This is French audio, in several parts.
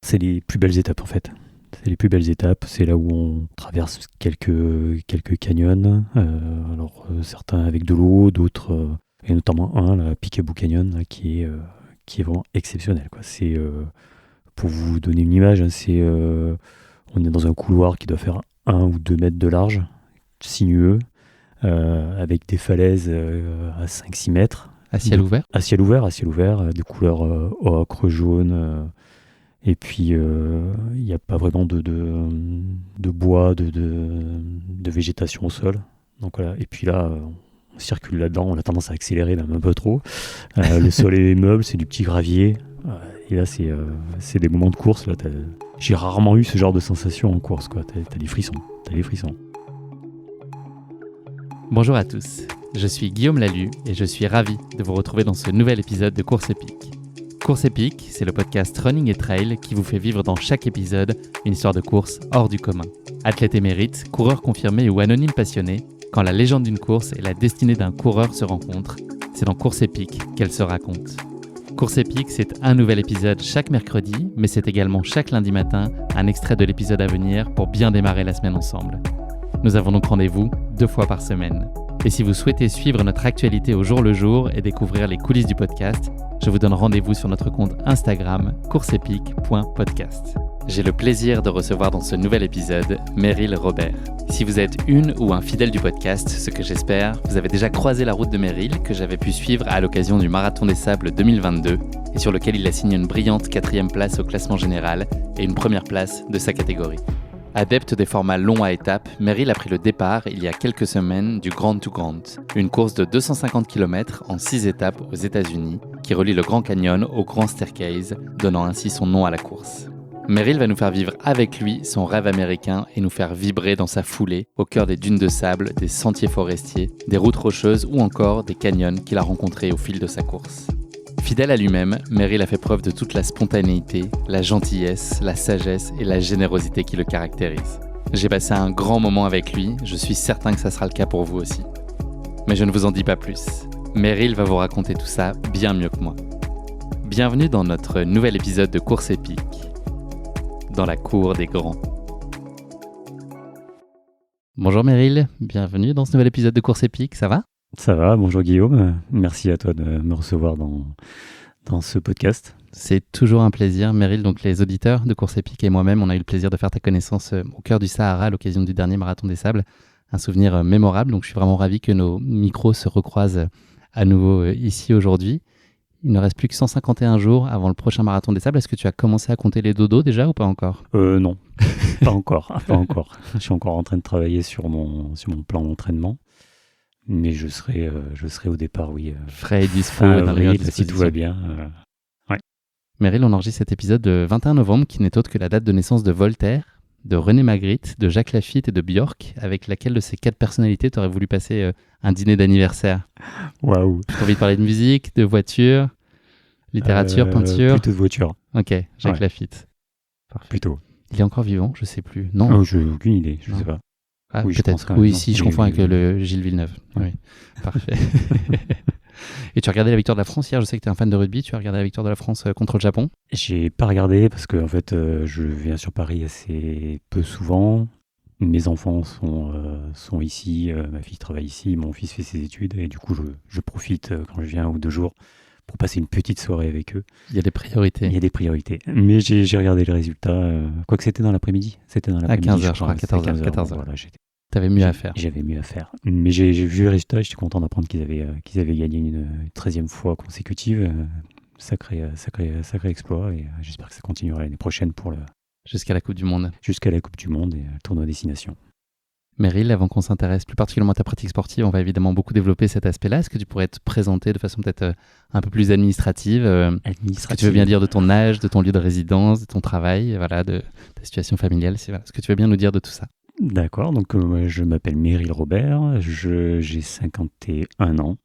C'est les plus belles étapes en fait. C'est les plus belles étapes, c'est là où on traverse quelques canyons, certains avec de l'eau, d'autres, et notamment un, la Picaboo Canyon, là, qui est vraiment exceptionnel, quoi. Pour vous donner une image, hein, on est dans un couloir qui doit faire 1 ou 2 mètres de large, sinueux, avec des falaises à 5-6 mètres. À ciel ouvert ? À ciel ouvert, de couleur ocre, jaune. Et puis, il n'y a pas vraiment de bois, de végétation au sol. Donc voilà. Et puis là, on circule là-dedans, on a tendance à accélérer même un peu trop. Le sol est meuble, c'est du petit gravier. Et là, c'est des moments de course. Là, j'ai rarement eu ce genre de sensation en course, quoi. T'as des frissons. Bonjour à tous, je suis Guillaume Lalu et je suis ravi de vous retrouver dans ce nouvel épisode de Course Épique. Course Épique, c'est le podcast Running et Trail qui vous fait vivre dans chaque épisode une histoire de course hors du commun. Athlète émérite, coureur confirmé ou anonyme passionné, quand la légende d'une course et la destinée d'un coureur se rencontrent, c'est dans Course Épique qu'elle se raconte. Course Épique, c'est un nouvel épisode chaque mercredi, mais c'est également chaque lundi matin un extrait de l'épisode à venir pour bien démarrer la semaine ensemble. Nous avons donc rendez-vous 2 fois par semaine. Et si vous souhaitez suivre notre actualité au jour le jour et découvrir les coulisses du podcast, je vous donne rendez-vous sur notre compte Instagram courseepique.podcast. J'ai le plaisir de recevoir dans ce nouvel épisode Meryl Robert. Si vous êtes une ou un fidèle du podcast, ce que j'espère, vous avez déjà croisé la route de Meryl que j'avais pu suivre à l'occasion du Marathon des Sables 2022 et sur lequel il a signé une brillante 4e place au classement général et une première place de sa catégorie. Adepte des formats longs à étapes, Meryl a pris le départ il y a quelques semaines du Grand to Grand, une course de 250 km en 6 étapes aux États-Unis qui relie le Grand Canyon au Grand Staircase, donnant ainsi son nom à la course. Meryl va nous faire vivre avec lui son rêve américain et nous faire vibrer dans sa foulée au cœur des dunes de sable, des sentiers forestiers, des routes rocheuses ou encore des canyons qu'il a rencontrés au fil de sa course. Fidèle à lui-même, Meryl a fait preuve de toute la spontanéité, la gentillesse, la sagesse et la générosité qui le caractérisent. J'ai passé un grand moment avec lui, je suis certain que ça sera le cas pour vous aussi. Mais je ne vous en dis pas plus. Meryl va vous raconter tout ça bien mieux que moi. Bienvenue dans notre nouvel épisode de Course Épique, dans la cour des grands. Bonjour Meryl, bienvenue dans ce nouvel épisode de Course Épique, ça va ? Ça va, bonjour Guillaume. Merci à toi de me recevoir dans ce podcast. C'est toujours un plaisir. Meryl, donc les auditeurs de Course Épique et moi-même, on a eu le plaisir de faire ta connaissance au cœur du Sahara à l'occasion du dernier Marathon des Sables. Un souvenir mémorable, donc je suis vraiment ravi que nos micros se recroisent à nouveau ici aujourd'hui. Il ne reste plus que 151 jours avant le prochain Marathon des Sables. Est-ce que tu as commencé à compter les dodos déjà ou pas encore ? Non, pas encore. Je suis encore en train de travailler sur mon plan d'entraînement. Mais je serai au départ, oui. Frais et dispo dans les si tout va bien. Ouais. Meryl, on enregistre cet épisode de 21 novembre qui n'est autre que la date de naissance de Voltaire, de René Magritte, de Jacques Lafitte et de Björk. Avec laquelle de ces 4 personnalités tu aurais voulu passer un dîner d'anniversaire ? Waouh. Tu as envie de parler de musique, de voiture, littérature, peinture ? Plutôt de voiture. Ok, Jacques Lafitte. Parfait. Plutôt. Il est encore vivant ? Je sais plus. Non. Je n'ai aucune idée, je ne sais pas. Ah, oui, peut-être. Oui, si, je confonds avec le Gilles Villeneuve. Oui, parfait. Et tu as regardé la victoire de la France hier. Je sais que tu es un fan de rugby. Tu as regardé la victoire de la France contre le Japon ? J'ai pas regardé parce que en fait, je viens sur Paris assez peu souvent. Mes enfants sont ici. Ma fille travaille ici. Mon fils fait ses études. Et du coup, je profite quand je viens 1 ou 2 jours pour passer une petite soirée avec eux. Il y a des priorités. Mais j'ai regardé le résultat. Quoique c'était dans l'après-midi. À 15h, je crois, à 14h. Voilà, t'avais mieux à faire. J'avais mieux à faire. Mais j'ai vu le résultat et j'étais content d'apprendre qu'ils avaient gagné une 13e fois consécutive. Sacré exploit. Et j'espère que ça continuera l'année prochaine jusqu'à la Coupe du Monde. Jusqu'à la Coupe du Monde et le tournoi Destination. Meryl, avant qu'on s'intéresse plus particulièrement à ta pratique sportive, on va évidemment beaucoup développer cet aspect-là. Est-ce que tu pourrais te présenter de façon peut-être un peu plus administrative ce que tu veux bien dire de ton âge, de ton lieu de résidence, de ton travail, voilà, de ta situation familiale. Ce que tu veux bien nous dire de tout ça ? D'accord, donc je m'appelle Meryl Robert, j'ai 51 ans.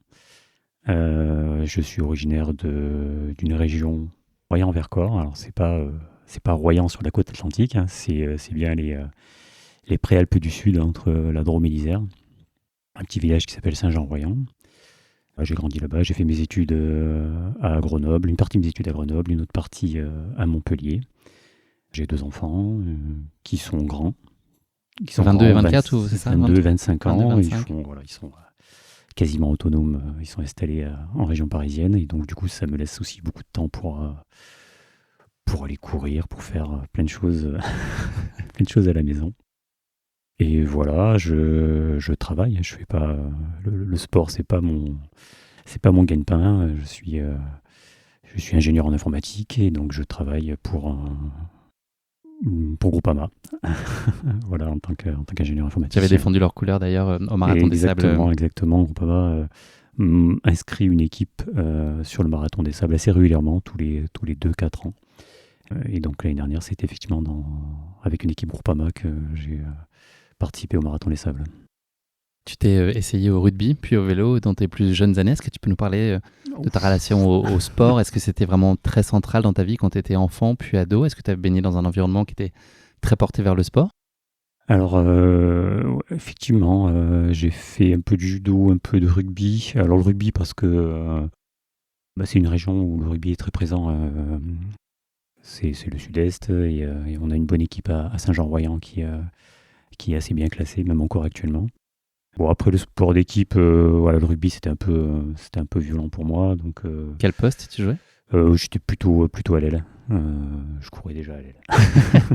Je suis originaire d'une région Royan-Vercors. Alors c'est pas Royan sur la côte atlantique, hein, c'est bien les Préalpes du Sud, entre la Drôme et l'Isère. Un petit village qui s'appelle Saint-Jean-Royan. J'ai grandi là-bas, j'ai fait mes études à Grenoble, une partie de mes études à Grenoble, une autre partie à Montpellier. J'ai 2 enfants qui sont grands. Qui sont 22 et grands, 24 ou c'est ça 22, 25 ans. 22, Ils 25. ils sont quasiment autonomes. Ils sont installés en région parisienne. Et donc, du coup, ça me laisse aussi beaucoup de temps pour aller courir, pour faire plein de choses, plein de choses à la maison. Et voilà, je travaille. Je fais pas le sport, c'est pas mon gagne-pain. Je suis ingénieur en informatique et donc je travaille pour Groupama. Voilà, en tant qu'ingénieur informatique. Tu avais défendu leurs couleurs d'ailleurs au Marathon des Sables. Exactement. Groupama inscrit une équipe sur le Marathon des Sables assez régulièrement, tous les 2-4 ans. Et donc l'année dernière, c'était effectivement avec une équipe Groupama que j'ai participé au Marathon des Sables. Tu t'es essayé au rugby, puis au vélo dans tes plus jeunes années. Est-ce que tu peux nous parler de ta relation au sport ? Est-ce que c'était vraiment très central dans ta vie quand tu étais enfant, puis ado ? Est-ce que tu as baigné dans un environnement qui était très porté vers le sport ? Alors, effectivement, j'ai fait un peu de judo, un peu de rugby. Alors, le rugby, parce que c'est une région où le rugby est très présent. C'est le sud-est et on a une bonne équipe à Saint-Jean-Royan qui est assez bien classée, même encore actuellement. Bon, après le sport d'équipe, le rugby c'était un peu violent pour moi. Donc, Quel poste tu jouais ? j'étais plutôt à l'aile. Je courais déjà à l'aile.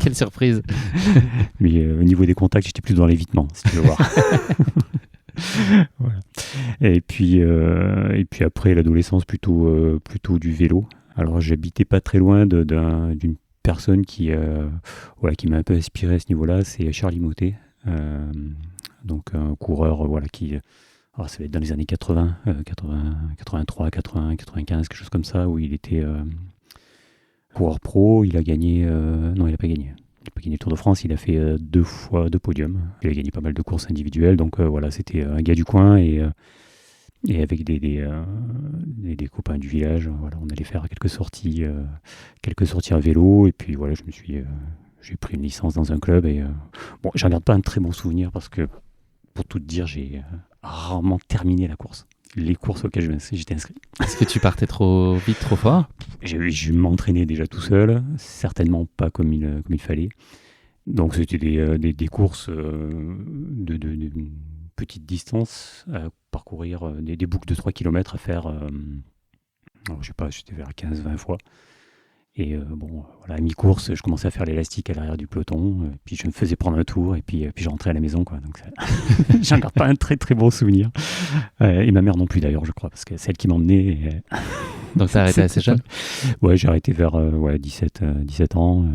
Quelle surprise. Mais au niveau des contacts, j'étais plus dans l'évitement, si tu veux voir. Voilà. Et puis après l'adolescence, plutôt du vélo. Alors j'habitais pas très loin d'une personne qui m'a un peu inspiré à ce niveau-là, c'est Charlie Mottet. Donc un coureur alors ça va être dans les années 83, 80, 95, quelque chose comme ça, où il était coureur pro. Il a gagné, non, il n'a pas gagné. Il n'a pas gagné le Tour de France, il a fait 2 podiums. Il a gagné pas mal de courses individuelles, donc c'était un gars du coin et avec des copains du village, on allait faire quelques sorties à vélo, et puis voilà, j'ai pris une licence dans un club et j'en garde pas un très bon souvenir parce que, pour tout te dire, j'ai rarement terminé la course. Les courses auxquelles j'étais inscrit. Est-ce que tu partais trop vite, trop fort ? Je m'entraînais déjà tout seul, certainement pas comme il fallait. Donc c'était des courses de petite distance à parcourir, des boucles de 3 km à faire, je sais pas, j'étais vers 15-20 fois. Et à mi-course, je commençais à faire l'élastique à l'arrière du peloton, puis je me faisais prendre un tour, et puis je rentrais à la maison, quoi. Donc j'en garde pas un très très bon souvenir. Et ma mère non plus d'ailleurs, je crois, parce que c'est elle qui m'emmenait. Donc t'as arrêté assez jeune ? Ouais, j'ai arrêté vers 17 ans.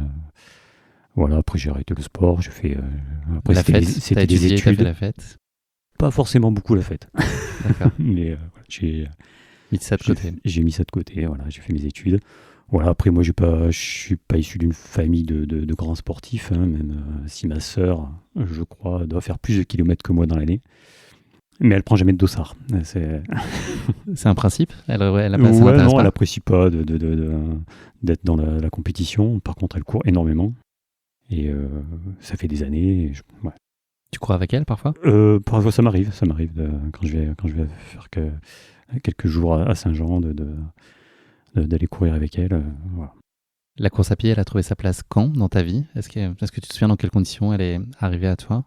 Voilà, après j'ai arrêté le sport, j'ai fait... après, la fête, c'était des études. T'as fait la fête ? Pas forcément beaucoup la fête. D'accord. Mais j'ai mis ça de côté. J'ai mis ça de côté, voilà, j'ai fait mes études. Voilà, après moi je suis pas issu d'une famille de grands sportifs, hein, même si ma sœur, je crois, doit faire plus de kilomètres que moi dans l'année. Mais elle prend jamais de dossard. C'est un principe ? Elle pas, non, elle apprécie pas d'être dans la compétition. Par contre, elle court énormément. Et ça fait des années. Ouais. Tu cours avec elle parfois ? Parfois ça m'arrive quand je vais faire quelques jours à Saint-Jean d'aller courir avec elle. Voilà. La course à pied, elle a trouvé sa place quand dans ta vie ? Est-ce que tu te souviens dans quelles conditions elle est arrivée à toi ?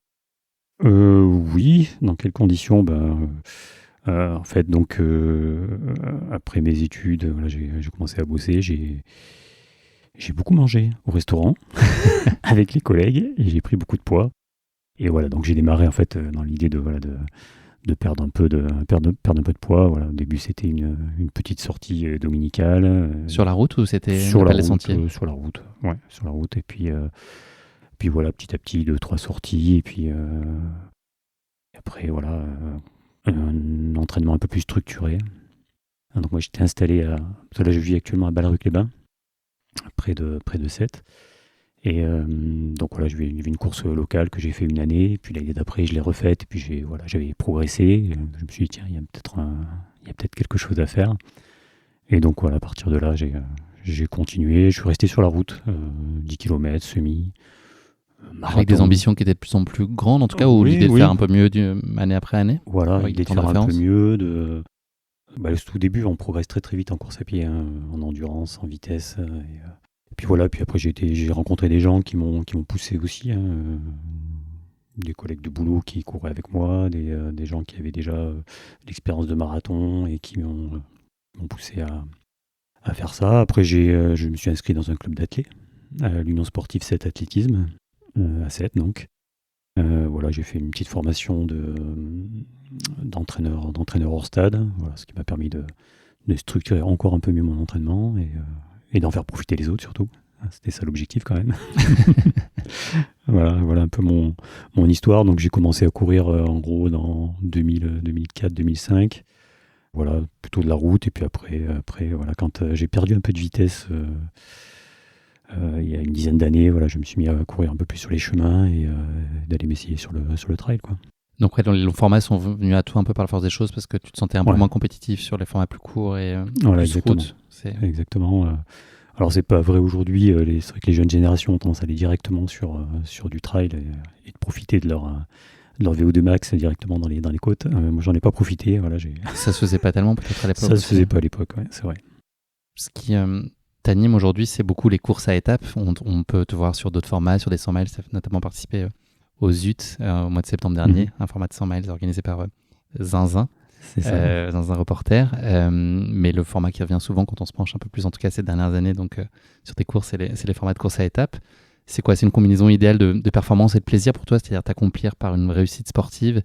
Oui, dans quelles conditions ? En fait, donc après mes études, voilà, j'ai commencé à bosser. J'ai beaucoup mangé au restaurant avec les collègues et j'ai pris beaucoup de poids. Et voilà, donc j'ai démarré en fait dans l'idée de perdre un peu de poids. Voilà, au début c'était une petite sortie dominicale. Sur la route ou c'était sur les sentiers ? Sur la route, ouais, sur la route. Et puis voilà, petit à petit 2-3 sorties et puis après voilà un entraînement un peu plus structuré. Donc moi j'étais installé parce que là je vis actuellement à Ballaruc-les-Bains, près de Sète. Et donc voilà, j'ai eu une course locale que j'ai fait une année, et puis l'année d'après je l'ai refaite, et puis j'avais progressé. Je me suis dit tiens, il y a peut-être quelque chose à faire. Et donc voilà, à partir de là, j'ai continué, je suis resté sur la route, 10 km, semi. Marathon. Avec des ambitions qui étaient de plus en plus grandes, en tout cas, ou l'idée de faire un peu mieux année après année ? Voilà, l'idée de faire un peu mieux. Au tout début, on progresse très très vite en course à pied, hein, en endurance, en vitesse. Puis voilà, puis après j'ai rencontré des gens qui m'ont poussé aussi, hein, des collègues de boulot qui couraient avec moi, des gens qui avaient déjà l'expérience de marathon et qui m'ont poussé à faire ça. Après je me suis inscrit dans un club d'athlètes, à l'Union sportive 7 athlétisme, à 7 donc. Voilà, j'ai fait une petite formation d'entraîneur hors stade, voilà, ce qui m'a permis de structurer encore un peu mieux mon entraînement et d'en faire profiter les autres surtout. C'était ça l'objectif quand même. Voilà un peu mon histoire. Donc j'ai commencé à courir en gros dans 2004-2005. Voilà, plutôt de la route. Et puis après voilà, quand j'ai perdu un peu de vitesse il y a une dizaine d'années, voilà, je me suis mis à courir un peu plus sur les chemins et d'aller m'essayer sur le trail, quoi. Donc les longs formats sont venus à toi un peu par la force des choses parce que tu te sentais un peu moins compétitif sur les formats plus courts et voilà, plus exactement. route. Exactement. Alors c'est pas vrai aujourd'hui, c'est vrai que les jeunes générations ont tendance à aller directement sur du trail et de profiter de leur VO2 max directement dans les côtes. Moi j'en ai pas profité. Voilà, Ça se faisait pas tellement peut-être à l'époque. Ça se faisait pas à l'époque, ouais, c'est vrai. Ce qui t'anime aujourd'hui, c'est beaucoup les courses à étapes. On peut te voir sur d'autres formats, sur des 100 miles. Tu as notamment participé au ZUT au mois de septembre dernier, un format de 100 miles organisé par Zinzin. C'est ça. Zinzin Reporter. Mais le format qui revient souvent quand on se penche un peu plus, en tout cas ces dernières années, donc sur tes courses, c'est les formats de courses à étapes. C'est quoi? C'est une combinaison idéale de performance et de plaisir pour toi, c'est-à-dire t'accomplir par une réussite sportive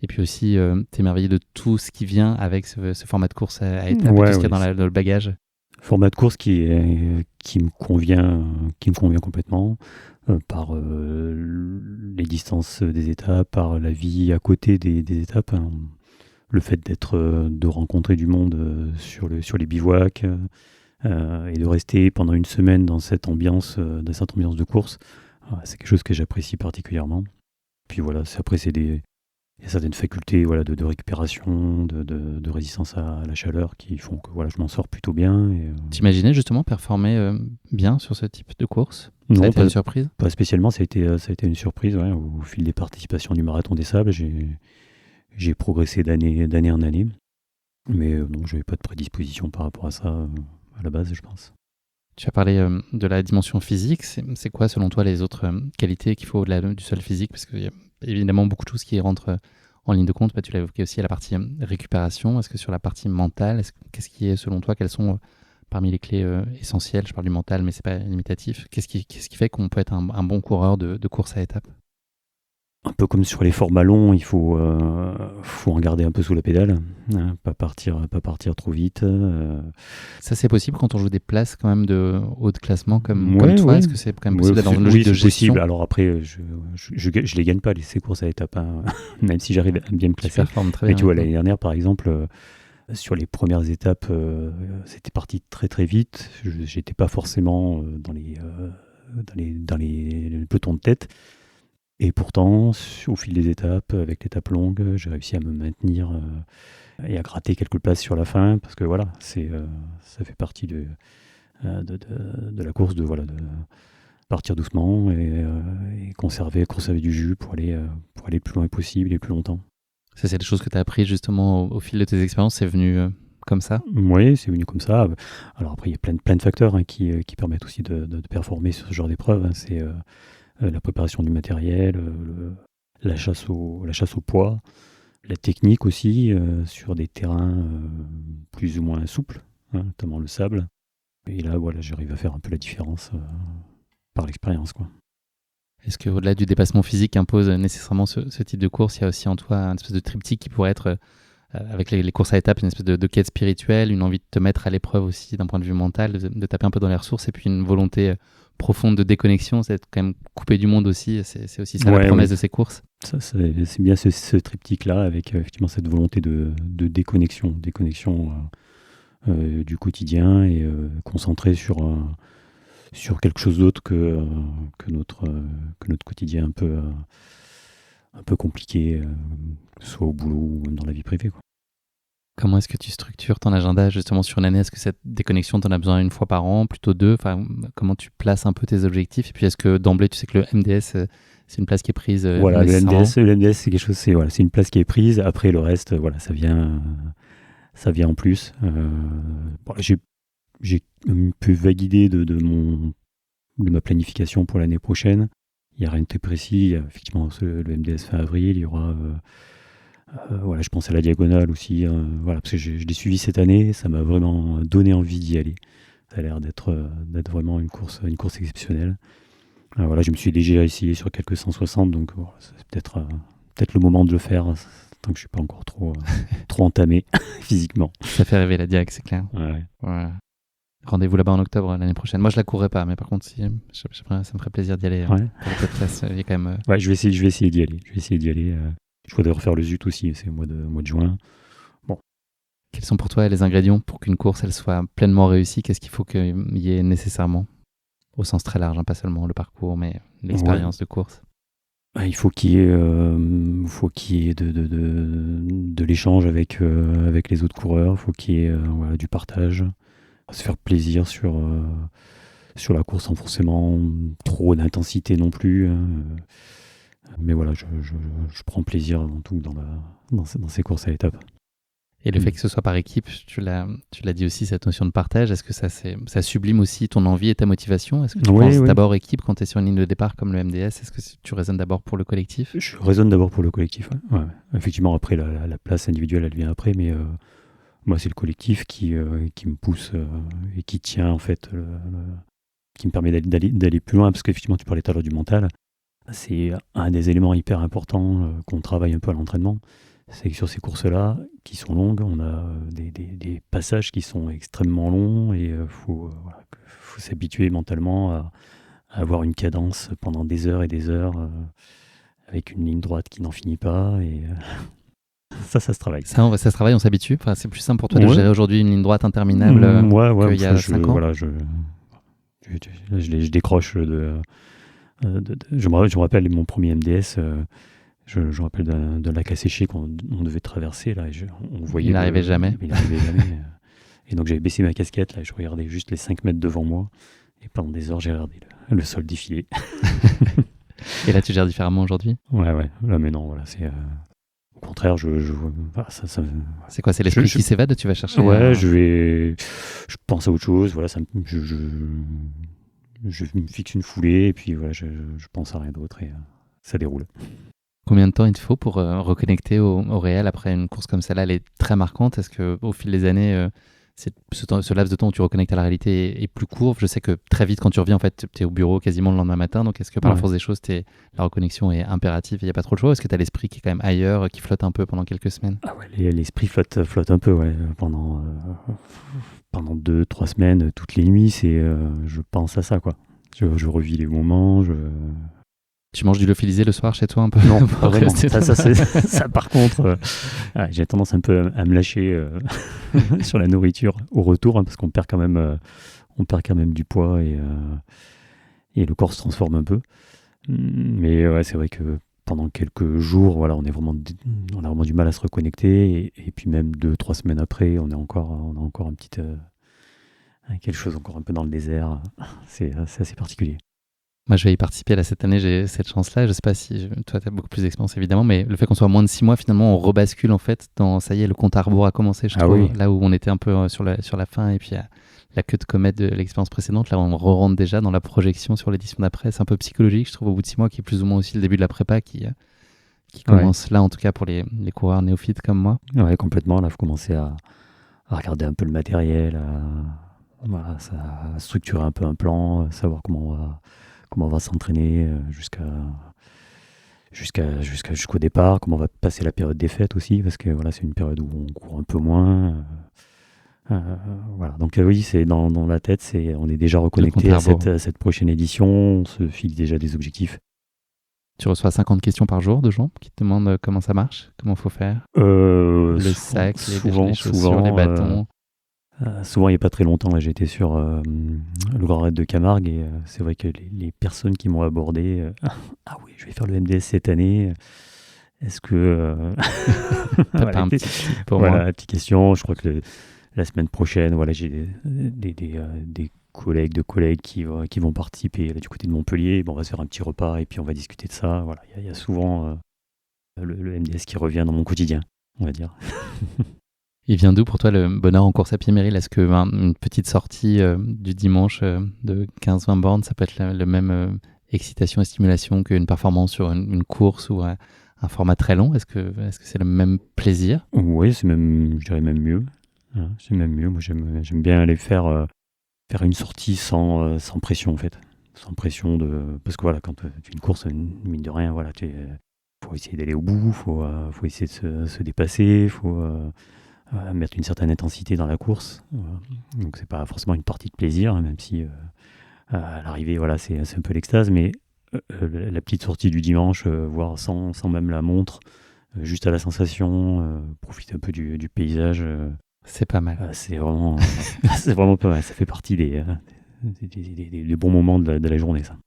et puis aussi t'émerveiller de tout ce qui vient avec ce format de course à étapes et tout ce qu'il y a dans le bagage. Format de course qui me convient complètement par les distances des étapes, par la vie à côté des étapes, hein. Le fait de rencontrer du monde sur les bivouacs et de rester pendant une semaine dans cette ambiance de course, c'est quelque chose que j'apprécie particulièrement. Puis voilà, il y a certaines facultés, voilà, de récupération, de résistance à la chaleur qui font que voilà, je m'en sors plutôt bien. T'imaginais justement performer bien sur ce type de course? Non, ça a été une surprise? Pas spécialement, ça a été une surprise. Ouais. Au fil des participations du Marathon des Sables, j'ai progressé d'année en année. Mais non, je n'avais pas de prédisposition par rapport à ça à la base, je pense. Tu as parlé de la dimension physique. C'est quoi, selon toi, les autres qualités qu'il faut au-delà du seul physique? Parce qu'il y a évidemment beaucoup de choses qui rentrent en ligne de compte. Tu l'as évoqué aussi à la partie récupération. Est-ce que sur la partie mentale, qu'est-ce qui est, selon toi, quelles sont parmi les clés essentielles? Je parle du mental, mais ce n'est pas limitatif. Qu'est-ce qui fait qu'on peut être un bon coureur de course à étapes? Un peu comme sur les formats longs, il faut en garder un peu sous la pédale, hein, pas partir trop vite. Ça, c'est possible quand on joue des places quand même de haut de classement comme toi? Ouais. Est-ce que c'est quand même possible dans une logique de gestion? Possible. Alors après, je les gagne pas ces courses à étapes, hein, même si j'arrive à bien me placer. Tu performes très Mais bien. tu vois, l'année dernière, par exemple, sur les premières étapes, c'était parti très très vite. J'étais pas forcément dans les pelotons de tête. Et pourtant, au fil des étapes, avec l'étape longue, j'ai réussi à me maintenir et à gratter quelques places sur la fin, parce que voilà, ça fait partie de la course, de partir doucement et conserver du jus pour aller le plus loin possible et plus longtemps. Ça, c'est des choses que tu as apprises justement au fil de tes expériences, c'est venu comme ça? Oui, c'est venu comme ça. Alors après, il y a plein de facteurs qui permettent aussi de performer sur ce genre d'épreuve, hein. C'est la préparation du matériel, la chasse au poids, la technique aussi sur des terrains plus ou moins souples, hein, notamment le sable. Et là, voilà, j'arrive à faire un peu la différence par l'expérience, quoi. Est-ce qu'au-delà du dépassement physique qu'impose nécessairement ce type de course, il y a aussi en toi une espèce de triptyque qui pourrait être, avec les courses à étapes, une espèce de quête spirituelle, une envie de te mettre à l'épreuve aussi d'un point de vue mental, de taper un peu dans les ressources, et puis une volonté profonde de déconnexion, c'est quand même coupé du monde aussi, c'est aussi ça la promesse de ces courses. Ça, c'est bien ce triptyque-là, avec effectivement cette volonté de déconnexion du quotidien et concentré sur quelque chose d'autre que notre quotidien un peu compliqué, soit au boulot ou même dans la vie privée, quoi. Comment est-ce que tu structures ton agenda justement sur une année? Est-ce que cette déconnexion, tu en as besoin une fois par an, plutôt deux? Enfin, comment tu places un peu tes objectifs? Et puis est-ce que d'emblée, tu sais que le MDS, c'est une place qui est prise? Voilà, le MDS, c'est quelque chose, c'est une place qui est prise. Après, le reste, voilà, ça vient en plus. J'ai un peu vague idée de mon ma planification pour l'année prochaine. Il n'y a rien de très précis. Il y a effectivement le MDS fin avril. Il y aura, voilà, je pense à la diagonale aussi. Voilà, parce que je l'ai suivi cette année. Ça m'a vraiment donné envie d'y aller. Ça a l'air d'être vraiment une course exceptionnelle. Voilà, je me suis déjà essayé sur quelques 160, donc voilà, c'est peut-être le moment de le faire, tant que je ne suis pas encore trop entamé physiquement. Ça fait rêver la Diag, c'est clair. Ouais. Voilà. Rendez-vous là-bas en octobre l'année prochaine. Moi, je la courrai pas, mais par contre, si, ça me ferait plaisir d'y aller. Ouais. Pour le podcast, il y a quand même. Ouais, je vais essayer d'y aller. Je voudrais refaire le ZUT aussi, c'est au mois de juin. Bon. Quels sont pour toi les ingrédients pour qu'une course elle soit pleinement réussie? Qu'est-ce qu'il faut qu'il y ait nécessairement? Au sens très large, pas seulement le parcours, mais l'expérience de course. Il faut qu'il y ait, de l'échange avec les autres coureurs. Il faut qu'il y ait voilà, du partage. Se faire plaisir sur la course sans forcément trop d'intensité non plus. Mais voilà, je prends plaisir avant tout dans ces courses à l'étape. Et le fait que ce soit par équipe, tu l'as dit aussi, cette notion de partage, est-ce que ça sublime aussi ton envie et ta motivation? Est-ce que tu penses d'abord équipe quand tu es sur une ligne de départ comme le MDS? Est-ce que tu raisonnes d'abord pour le collectif? Je raisonne d'abord pour le collectif, ouais. Effectivement, après, la place individuelle, elle vient après, mais moi, c'est le collectif qui me pousse et qui tient, en fait, qui me permet d'aller plus loin, parce qu'effectivement, tu parlais tout à l'heure du mental. C'est un des éléments hyper importants qu'on travaille un peu à l'entraînement. C'est que sur ces courses-là, qui sont longues, on a des passages qui sont extrêmement longs et faut s'habituer mentalement à avoir une cadence pendant des heures et des heures avec une ligne droite qui n'en finit pas. Et ça se travaille. Ça se travaille, on s'habitue. Enfin, c'est plus simple pour toi de gérer aujourd'hui une ligne droite interminable qu'il y a 5 ans. Voilà, je décroche je me rappelle mon premier MDS. Je me rappelle d'un lac asséché qu'on devait traverser. Là, on voyait il n'arrivait jamais. Et donc j'avais baissé ma casquette, là, et je regardais juste les 5 mètres devant moi. Et pendant des heures, j'ai regardé le sol défiler. Et là, tu gères différemment aujourd'hui? Ouais. Là, mais non, voilà, c'est... Au contraire, c'est quoi? C'est l'esprit qui s'évade? Tu vas chercher? Ouais, je pense à autre chose. Voilà, je me fixe une foulée, et puis voilà, je pense à rien d'autre, et ça déroule. Combien de temps il te faut pour reconnecter au réel après une course comme celle-là? Elle est très marquante. Est-ce qu'au fil des années, ce laps de temps où tu reconnectes à la réalité est plus court? Je sais que très vite, quand tu reviens, en fait, tu es au bureau quasiment le lendemain matin. Donc, est-ce que par la force des choses, la reconnexion est impérative et il n'y a pas trop de choix? Est-ce que tu as l'esprit qui est quand même ailleurs, qui flotte un peu pendant quelques semaines? Ah ouais, l'esprit flotte un peu, ouais. Pendant 2-3 semaines, toutes les nuits, je pense à ça, quoi. Je revis les moments, Tu manges du lyophilisé le soir chez toi un peu? Non, pas vraiment. Ça, par contre, j'ai tendance un peu à me lâcher sur la nourriture au retour, parce qu'on perd quand même du poids et le corps se transforme un peu. Mais ouais, c'est vrai que pendant quelques jours, voilà, on a vraiment du mal à se reconnecter, et puis même 2-3 semaines après, on a encore un petit quelque chose encore un peu dans le désert. C'est assez particulier. Moi, je vais y participer là cette année, j'ai cette chance-là. Je sais pas si toi, tu as beaucoup plus d'expérience évidemment, mais le fait qu'on soit à moins de 6 mois, finalement, on rebascule en fait dans, ça y est, le compte à rebours a commencé, je trouve. Oui. Là où on était un peu sur la fin, et puis la queue de comète de l'expérience précédente, là on re-rentre déjà dans la projection sur l'édition d'après. C'est un peu psychologique, je trouve, au bout de 6 mois, qui est plus ou moins aussi le début de la prépa qui commence là, en tout cas pour les coureurs néophytes comme moi. Ouais, complètement. Là, il faut commencer à regarder un peu le matériel, à structurer un peu un plan, savoir comment on va s'entraîner jusqu'au départ, comment on va passer la période des fêtes aussi, parce que voilà, c'est une période où on court un peu moins. Voilà. Donc oui, c'est dans la tête, on est déjà reconnecté à cette prochaine édition, on se fixe déjà des objectifs. Tu reçois 50 questions par jour de gens qui te demandent comment ça marche, comment il faut faire, le sac, les chaussures, les bâtons. Souvent, il n'y a pas très longtemps, là, j'étais sur le Grand Raid de Camargue, et c'est vrai que les personnes qui m'ont abordé, ah oui, je vais faire le MDS cette année, est-ce que... T'as pas un petit pour moi? Voilà, petite question. Je crois que la semaine prochaine, voilà, j'ai des collègues qui vont participer là, du côté de Montpellier. Bon, on va se faire un petit repas et puis on va discuter de ça. Voilà, il y a souvent le MDS qui revient dans mon quotidien, on va dire. Il vient d'où pour toi le bonheur en course à pied, Meryl? Est-ce une petite sortie du dimanche de 15-20 bornes, ça peut être le même excitation et stimulation qu'une performance sur une course ou un format très long? Est-ce que c'est le même plaisir? Oui, c'est même, je dirais même mieux. Voilà, c'est même mieux. Moi, j'aime bien aller faire une sortie sans pression, en fait. Sans pression parce que voilà, quand tu fais une course, mine de rien, voilà, faut essayer d'aller au bout, faut essayer de se dépasser, faut mettre une certaine intensité dans la course. Voilà. Donc c'est pas forcément une partie de plaisir, même si à l'arrivée, voilà, c'est un peu l'extase, mais la petite sortie du dimanche, voire sans même la montre, juste à la sensation, profiter un peu du paysage. C'est pas mal. C'est vraiment, c'est vraiment pas mal. Ça fait partie des bons moments de la journée, ça.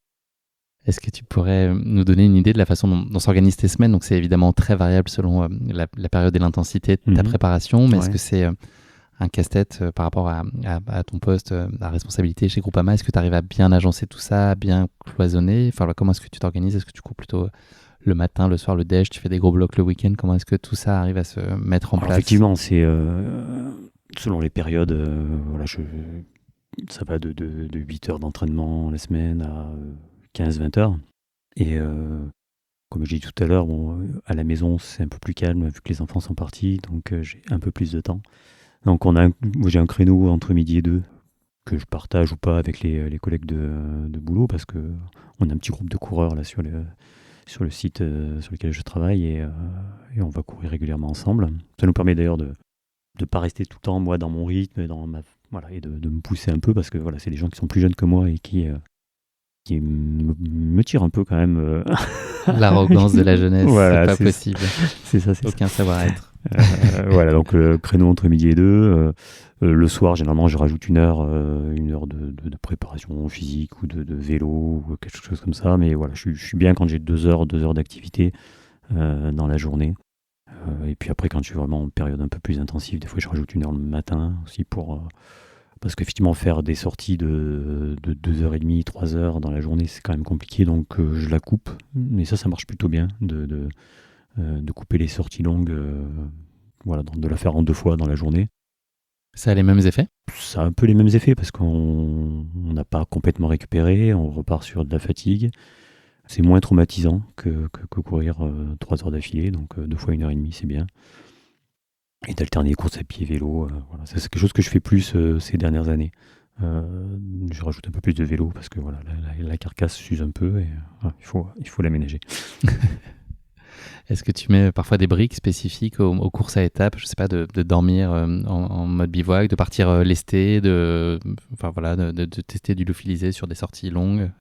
Est-ce que tu pourrais nous donner une idée de la façon dont s'organisent tes semaines? Donc c'est évidemment très variable selon la période et l'intensité de ta préparation, mais est-ce que c'est un casse-tête par rapport à ton poste, à responsabilité chez Groupama? Est-ce que tu arrives à bien agencer tout ça, à bien cloisonner? Enfin, comment est-ce que tu t'organises? Est-ce que tu cours plutôt le matin, le soir, le déj? Tu fais des gros blocs le week-end? Comment est-ce que tout ça arrive à se mettre en place? Effectivement, c'est selon les périodes. Voilà, ça va de 8 heures d'entraînement la semaine à 15-20 heures. Et comme je dis tout à l'heure, à la maison, c'est un peu plus calme vu que les enfants sont partis, donc j'ai un peu plus de temps. Donc moi, j'ai un créneau entre midi et 2 que je partage ou pas avec les collègues de boulot, parce que on a un petit groupe de coureurs là sur le site sur lequel je travaille, et on va courir régulièrement ensemble. Ça nous permet d'ailleurs de ne pas rester tout le temps moi dans mon rythme et de me pousser un peu, parce que voilà, c'est des gens qui sont plus jeunes que moi et qui me tirent un peu quand même. L'arrogance de la jeunesse, voilà, c'est pas possible. C'est ça, aucun savoir-être. Voilà, donc le créneau entre midi et 2. Le soir, généralement, je rajoute une heure de préparation physique ou de vélo ou quelque chose comme ça. Mais voilà, je suis bien quand j'ai 2 heures d'activité dans la journée. Et puis après, quand je suis vraiment en période un peu plus intensive, des fois, je rajoute une heure le matin aussi parce qu'effectivement, faire des sorties de 2h30, 3 heures dans la journée, c'est quand même compliqué. Donc, je la coupe. Mais ça marche plutôt bien de couper les sorties longues, voilà, de la faire en 2 fois dans la journée. Ça a les mêmes effets? Ça a un peu les mêmes effets parce qu'on n'a pas complètement récupéré, on repart sur de la fatigue. C'est moins traumatisant que courir 3 heures d'affilée, donc 2 fois 1h30, c'est bien. Et d'alterner course à pied, vélo, voilà. Ça, c'est quelque chose que je fais plus ces dernières années. Je rajoute un peu plus de vélo parce que voilà, la carcasse s'use un peu et il faut l'aménager. Est-ce que tu mets parfois des briques spécifiques aux courses à étapes? Je sais pas, de dormir en mode bivouac, de partir lesté, de tester du lyophilisé sur des sorties longues?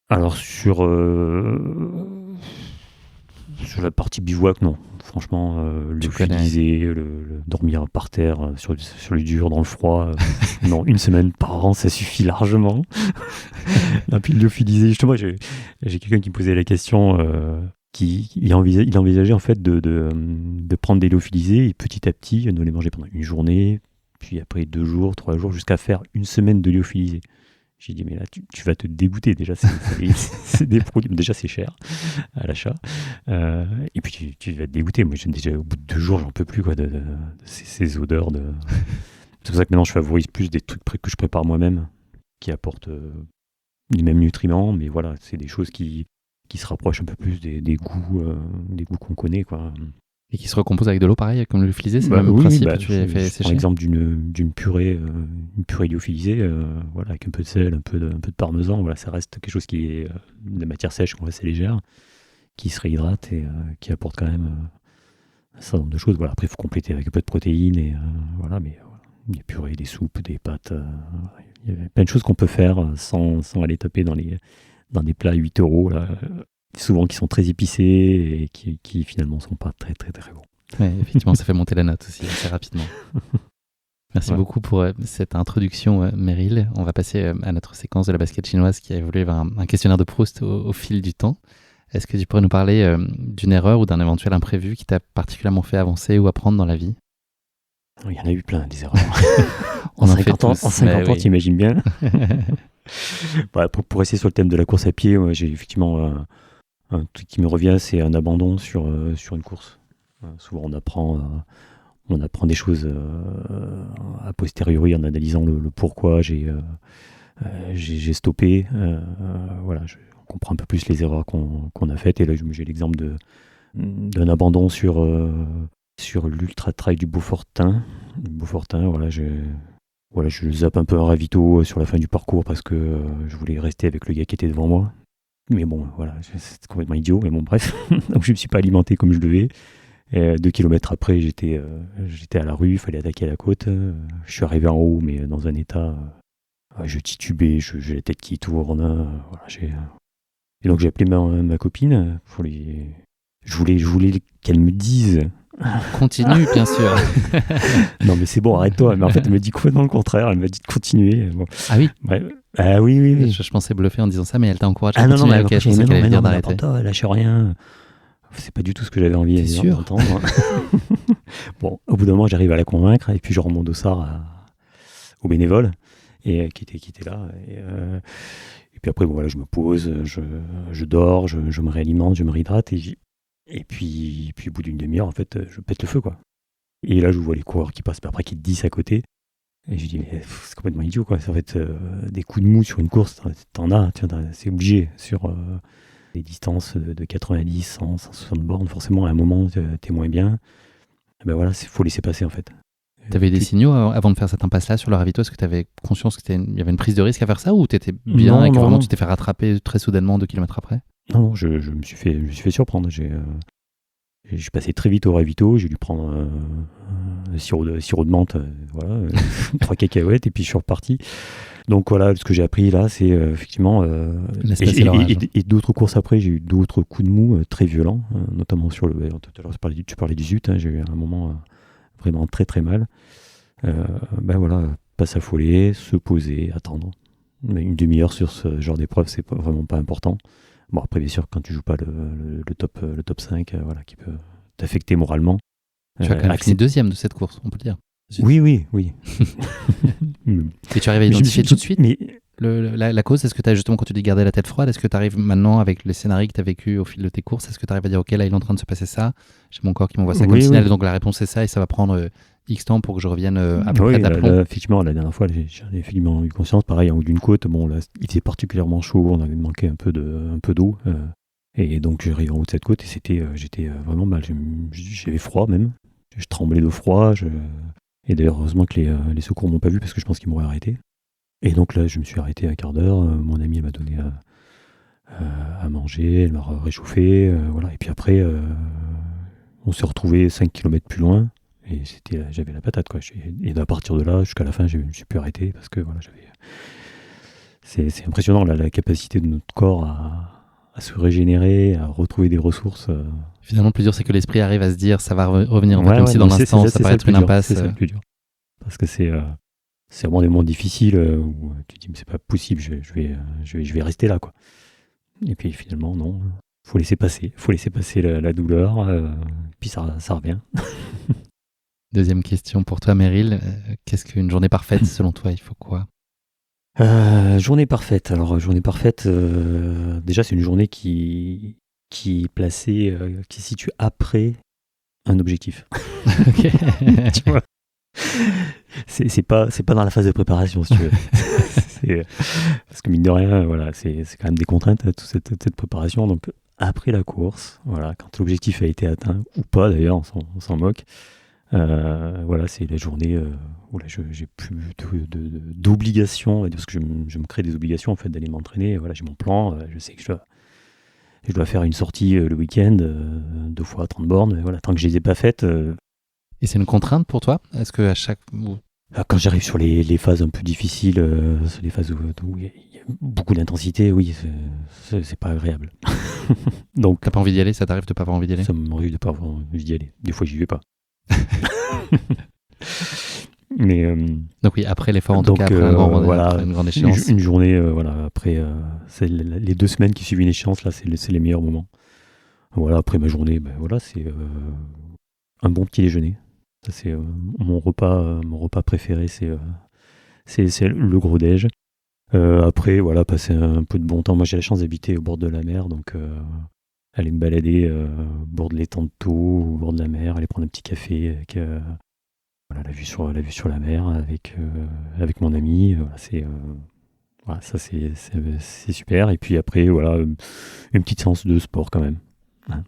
Alors sur la partie bivouac, non. Franchement, lyophilisé, le dormir par terre sur le dur dans le froid, non, 1 semaine par an, ça suffit largement. Et puis le lyophilisé, justement, j'ai quelqu'un qui me posait la question. Il envisageait en fait de prendre des lyophilisés et petit à petit de les manger pendant une journée, puis après 2 jours, 3 jours, jusqu'à faire 1 semaine de lyophilisés. J'ai dit, mais là, tu vas te dégoûter. Déjà, c'est des produits, déjà c'est cher à l'achat. Et puis tu vas te dégoûter. Moi, déjà, au bout de 2 jours, j'en peux plus de ces odeurs. C'est pour ça que maintenant, je favorise plus des trucs que je prépare moi-même, qui apportent les mêmes nutriments, mais voilà, c'est des choses qui se rapprochent un peu plus des goûts qu'on connaît, quoi. Et qui se recompose avec de l'eau, pareil, comme le lyophilisé, c'est le même principe. Tu les fais sécher. Par exemple, d'une purée lyophilisée, voilà, avec un peu de sel, un peu de parmesan, voilà, ça reste quelque chose qui est de la matière sèche, assez légère, qui se réhydrate et qui apporte quand même un certain nombre de choses. Voilà, après, il faut compléter avec un peu de protéines, et voilà, mais des purées, des soupes, des pâtes, il y a plein de choses qu'on peut faire sans aller taper dans des plats à 8 €, là, souvent qui sont très épicés et qui finalement sont pas très très très bons. Ouais, effectivement, ça fait monter la note aussi assez rapidement. Merci beaucoup pour cette introduction, Meryl. On va passer à notre séquence de la basket chinoise qui a évolué vers un questionnaire de Proust au fil du temps. Est-ce que tu pourrais nous parler d'une erreur ou d'un éventuel imprévu qui t'a particulièrement fait avancer ou apprendre dans la vie? Il y en a eu plein, des erreurs. En 50 ans, t'imagines bien. Pour rester sur le thème de la course à pied, j'ai effectivement un truc qui me revient, c'est un abandon sur une course. Souvent on apprend on apprend des choses a posteriori en analysant le pourquoi j'ai stoppé. Voilà, on comprend un peu plus les erreurs qu'on a faites. Et là, j'ai l'exemple d'un abandon sur l'ultra trail du Beaufortin. Voilà, je zappe un peu un ravito sur la fin du parcours parce que je voulais rester avec le gars qui était devant moi. Mais bon, voilà, c'est complètement idiot. Mais bon, bref. Donc, je ne me suis pas alimenté comme je devais. Et 2 kilomètres après, j'étais à la rue, il fallait attaquer la côte. Je suis arrivé en haut, mais dans un état... je titubais, j'ai la tête qui tourne. Voilà, Et donc, j'ai appelé ma copine. Je voulais qu'elle me dise... Continue, bien sûr. Non, mais c'est bon, arrête-toi. Mais en fait, elle me dit complètement le contraire. Elle m'a dit de continuer. Bon. Ah oui. Ouais. Ah oui. Je pensais bluffer en disant ça, mais elle t'a encouragé à continuer. Non, mais okay, je pensais qu'elle allait dire d'arrêter. Non, lâche rien. C'est pas du tout ce que j'avais envie d'entendre. Bon, au bout d'un moment, j'arrive à la convaincre et puis je remonte au SAR aux bénévoles et qui étaient là. Et puis après, bon, voilà, je me pose, je dors, je me réalimente, je me réhydrate et puis au bout d'une demi-heure, en fait, je pète le feu, quoi. Et là, je vois les coureurs qui passent après, qui te disent à côté. Et je dis, mais c'est complètement idiot, quoi. En fait, des coups de mou sur une course, t'en as, c'est obligé. Sur des distances de 90, 100, 160 bornes, forcément, à un moment, t'es moins bien. Ben voilà, il faut laisser passer, en fait. T'avais des signaux avant de faire cette impasse-là sur le ravito? Est-ce que t'avais conscience qu'il y avait une prise de risque à faire ça, ou t'étais bien et que vraiment tu t'es fait rattraper très soudainement 2 kilomètres après? Non, je me suis fait surprendre. Je suis passé très vite au ravito, j'ai dû prendre un sirop de menthe, voilà, 3 cacahuètes, et puis je suis reparti. Donc voilà, ce que j'ai appris là, c'est effectivement... et d'autres courses après, j'ai eu d'autres coups de mou très violents, notamment sur le... Tout à l'heure, tu parlais du Zut, j'ai eu un moment vraiment très très mal. Ben voilà, pas s'affoler, se poser, attendre. Mais une demi-heure sur ce genre d'épreuve, c'est vraiment pas important. Bon, après, bien sûr, quand tu joues pas le top 5, voilà, qui peut t'affecter moralement. Tu as quand même fini deuxième de cette course, on peut le dire. Oui. Et tu arrives à identifier tout de suite la cause? Est-ce que tu as justement, quand tu dis garder la tête froide, est-ce que tu arrives maintenant avec les scénarios que tu as vécu au fil de tes courses, est-ce que tu arrives à dire, ok, là il est en train de se passer ça, j'ai mon corps qui m'envoie ça comme signal, donc la réponse c'est ça, et ça va prendre X temps pour que je revienne à peu près d'aplomb? Effectivement, la dernière fois, j'en ai effectivement eu conscience. Pareil, en haut d'une côte, bon, là, il était particulièrement chaud, on avait manqué un peu d'eau. Et donc, j'arrive en haut de cette côte et j'étais vraiment mal. J'avais froid même. Je tremblais de froid. Et d'ailleurs, heureusement que les secours m'ont pas vu parce que je pense qu'ils m'auraient arrêté. Et donc là, je me suis arrêté un quart d'heure. Mon amie, elle m'a donné à manger, elle m'a réchauffé. Voilà. Et puis après, on s'est retrouvés 5 km plus loin. Et j'avais la patate, quoi. Et à partir de là, jusqu'à la fin, je me suis plus arrêté parce que voilà, c'est impressionnant la capacité de notre corps à se régénérer, à retrouver des ressources. Finalement, le plus dur, c'est que l'esprit arrive à se dire ça va revenir comme si dans l'instant, ça paraît être une impasse. C'est ça le plus dur. Parce que c'est vraiment des moments difficiles où tu te dis mais c'est pas possible, je vais rester là, quoi. Et puis finalement, non. Faut laisser passer la douleur, puis ça revient. Deuxième question pour toi, Meryl. Qu'est-ce qu'une journée parfaite, selon toi? Il faut quoi? Journée parfaite. Alors, journée parfaite, déjà, c'est une journée qui est placée, qui se situe après un objectif. Ok. Tu vois, c'est pas dans la phase de préparation, si tu veux. Parce que mine de rien, voilà, c'est quand même des contraintes, toute cette préparation. Donc, après la course, voilà, quand l'objectif a été atteint, ou pas d'ailleurs, on s'en moque. Voilà, c'est la journée où là, j'ai plus d'obligations, parce que je me crée des obligations en fait d'aller m'entraîner. Voilà, j'ai mon plan, je sais que je dois faire une sortie le week-end, 2 fois 30 bornes. Voilà, tant que je les ai pas faites. Et c'est une contrainte pour toi? Est-ce que à chaque quand j'arrive sur les phases un peu difficiles, sur les phases où il y a beaucoup d'intensité, oui, c'est pas agréable. Donc, t'as pas envie d'y aller? Ça t'arrive de pas avoir envie d'y aller? Ça m'arrive de pas avoir envie d'y aller. Des fois, j'y vais pas. Mais donc oui, après l'effort, en tout cas, après une grande échéance. Une journée, voilà, après, c'est les 2 semaines qui suivent une échéance, là, c'est les meilleurs moments. Voilà, après ma journée, ben voilà, c'est un bon petit déjeuner. Ça, c'est mon repas préféré, c'est le gros déj. Après, voilà, passer un peu de bon temps. Moi, j'ai la chance d'habiter au bord de la mer, donc aller me balader au bord de l'étang de Thau, au bord de la mer, aller prendre un petit café Voilà, la vue sur la mer avec mon ami. Voilà, ça c'est super. Et puis après, voilà, une petite séance de sport quand même. Hein.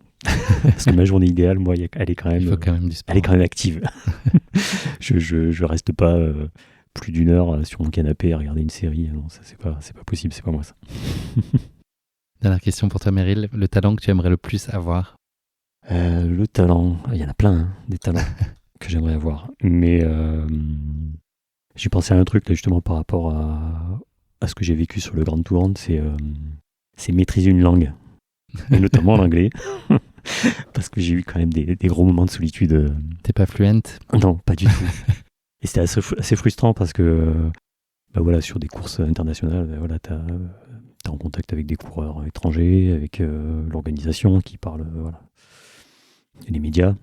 Parce que ma journée idéale, moi, elle est quand même, Il faut quand même du sport. elle est quand même active. je reste pas plus d'une heure sur mon canapé à regarder une série. Non, ça c'est pas possible, c'est pas moi ça. Dernière question pour toi, Meryl. Le talent que tu aimerais le plus avoir? Le talent, il y en a plein, hein, des talents que j'aimerais avoir. Mais j'ai pensé à un truc là justement par rapport à ce que j'ai vécu sur le Grand Tour, c'est maîtriser une langue, et notamment l'anglais, parce que j'ai eu quand même des gros moments de solitude. T'es pas fluent? Non, pas du tout. Et c'était assez frustrant parce que bah voilà, sur des courses internationales, bah voilà, t'es en contact avec des coureurs étrangers, avec l'organisation qui parle, voilà, et les médias,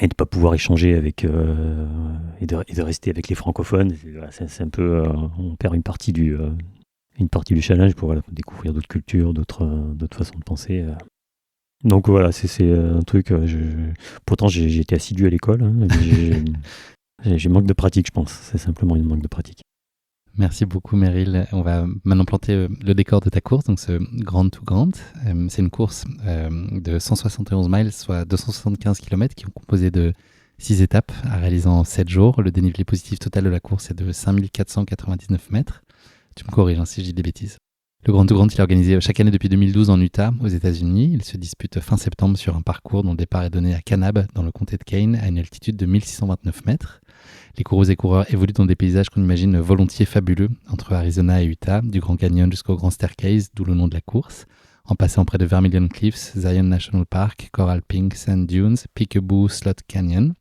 et de pas pouvoir échanger avec et de rester avec les francophones. C'est un peu, on perd une partie du challenge pour voilà, découvrir d'autres cultures, d'autres façons de penser. Donc voilà, c'est un truc. Pourtant, j'ai été assidu à l'école. Hein, mais j'ai manque de pratique, je pense. C'est simplement une manque de pratique. Merci beaucoup, Meryl. On va maintenant planter le décor de ta course, donc ce Grand to Grand. C'est une course de 171 miles, soit 275 km, qui est composée de 6 étapes à réaliser en 7 jours. Le dénivelé positif total de la course est de 5499 mètres. Tu me corriges si je dis des bêtises. Le Grand to Grand, il est organisé chaque année depuis 2012 en Utah, aux États-Unis. Il se dispute fin septembre sur un parcours dont le départ est donné à Kanab, dans le comté de Kane, à une altitude de 1629 mètres. Les coureuses et coureurs évoluent dans des paysages qu'on imagine volontiers fabuleux, entre Arizona et Utah, du Grand Canyon jusqu'au Grand Staircase, d'où le nom de la course, en passant près de Vermilion Cliffs, Zion National Park, Coral Pink, Sand Dunes, Peekaboo, Slot Canyon.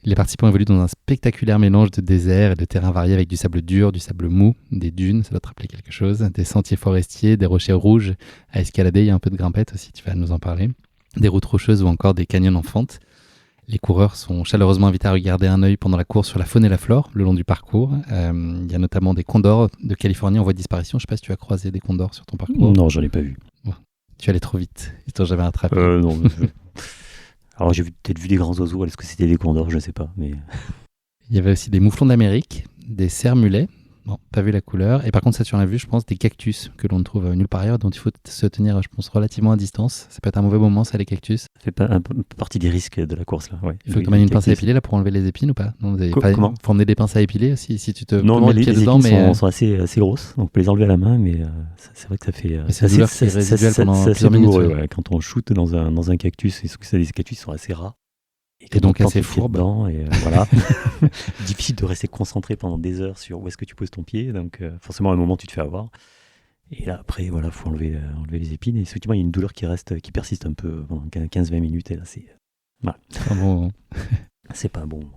Les participants évoluent dans un spectaculaire mélange de désert et de terrains variés avec du sable dur, du sable mou, des dunes, ça doit te rappeler quelque chose, des sentiers forestiers, des rochers rouges à escalader, il y a un peu de grimpette aussi, tu vas nous en parler, des routes rocheuses ou encore des canyons en fente. Les coureurs sont chaleureusement invités à regarder un œil pendant la course sur la faune et la flore le long du parcours. Il y a notamment des condors de Californie en voie de disparition. Je ne sais pas si tu as croisé des condors sur ton parcours. Non, j'en ai pas vu. Bon, tu allais trop vite. Ils t'ont jamais rattrapé. Non. Alors j'ai peut-être vu des grands oiseaux. Est-ce que c'était des condors? Je ne sais pas. Mais il y avait aussi des mouflons d'Amérique, des cerfs mulets. Bon, pas vu la couleur. Et par contre, ça, tu en as vu, je pense, des cactus que l'on ne trouve nulle part ailleurs, dont il faut se tenir, je pense, relativement à distance. Ça peut être un mauvais moment, ça, les cactus. Ça fait pas un peu partie des risques de la course, là. Ouais. Il faut que tu emmènes une pince à épiler, là, pour enlever les épines ou pas? Non, comment? Faut emmener des pinces à épiler aussi, si tu te Non, mets le les pied dedans. épines sont assez grosses, donc on peut les enlever à la main, mais c'est vrai que ça fait... c'est une douleur qui est résiduelle pendant plusieurs minutes. Ouais, quand on shoot dans un cactus, et c'est des cactus qui sont assez rares. Et donc assez fourbe. Et voilà. Difficile de rester concentré pendant des heures sur où est-ce que tu poses ton pied. Donc forcément, à un moment, tu te fais avoir. Et là, après, voilà, faut enlever les épines. Et effectivement, il y a une douleur qui persiste un peu pendant 15-20 minutes. Et là, c'est... Voilà. C'est pas un bon moment.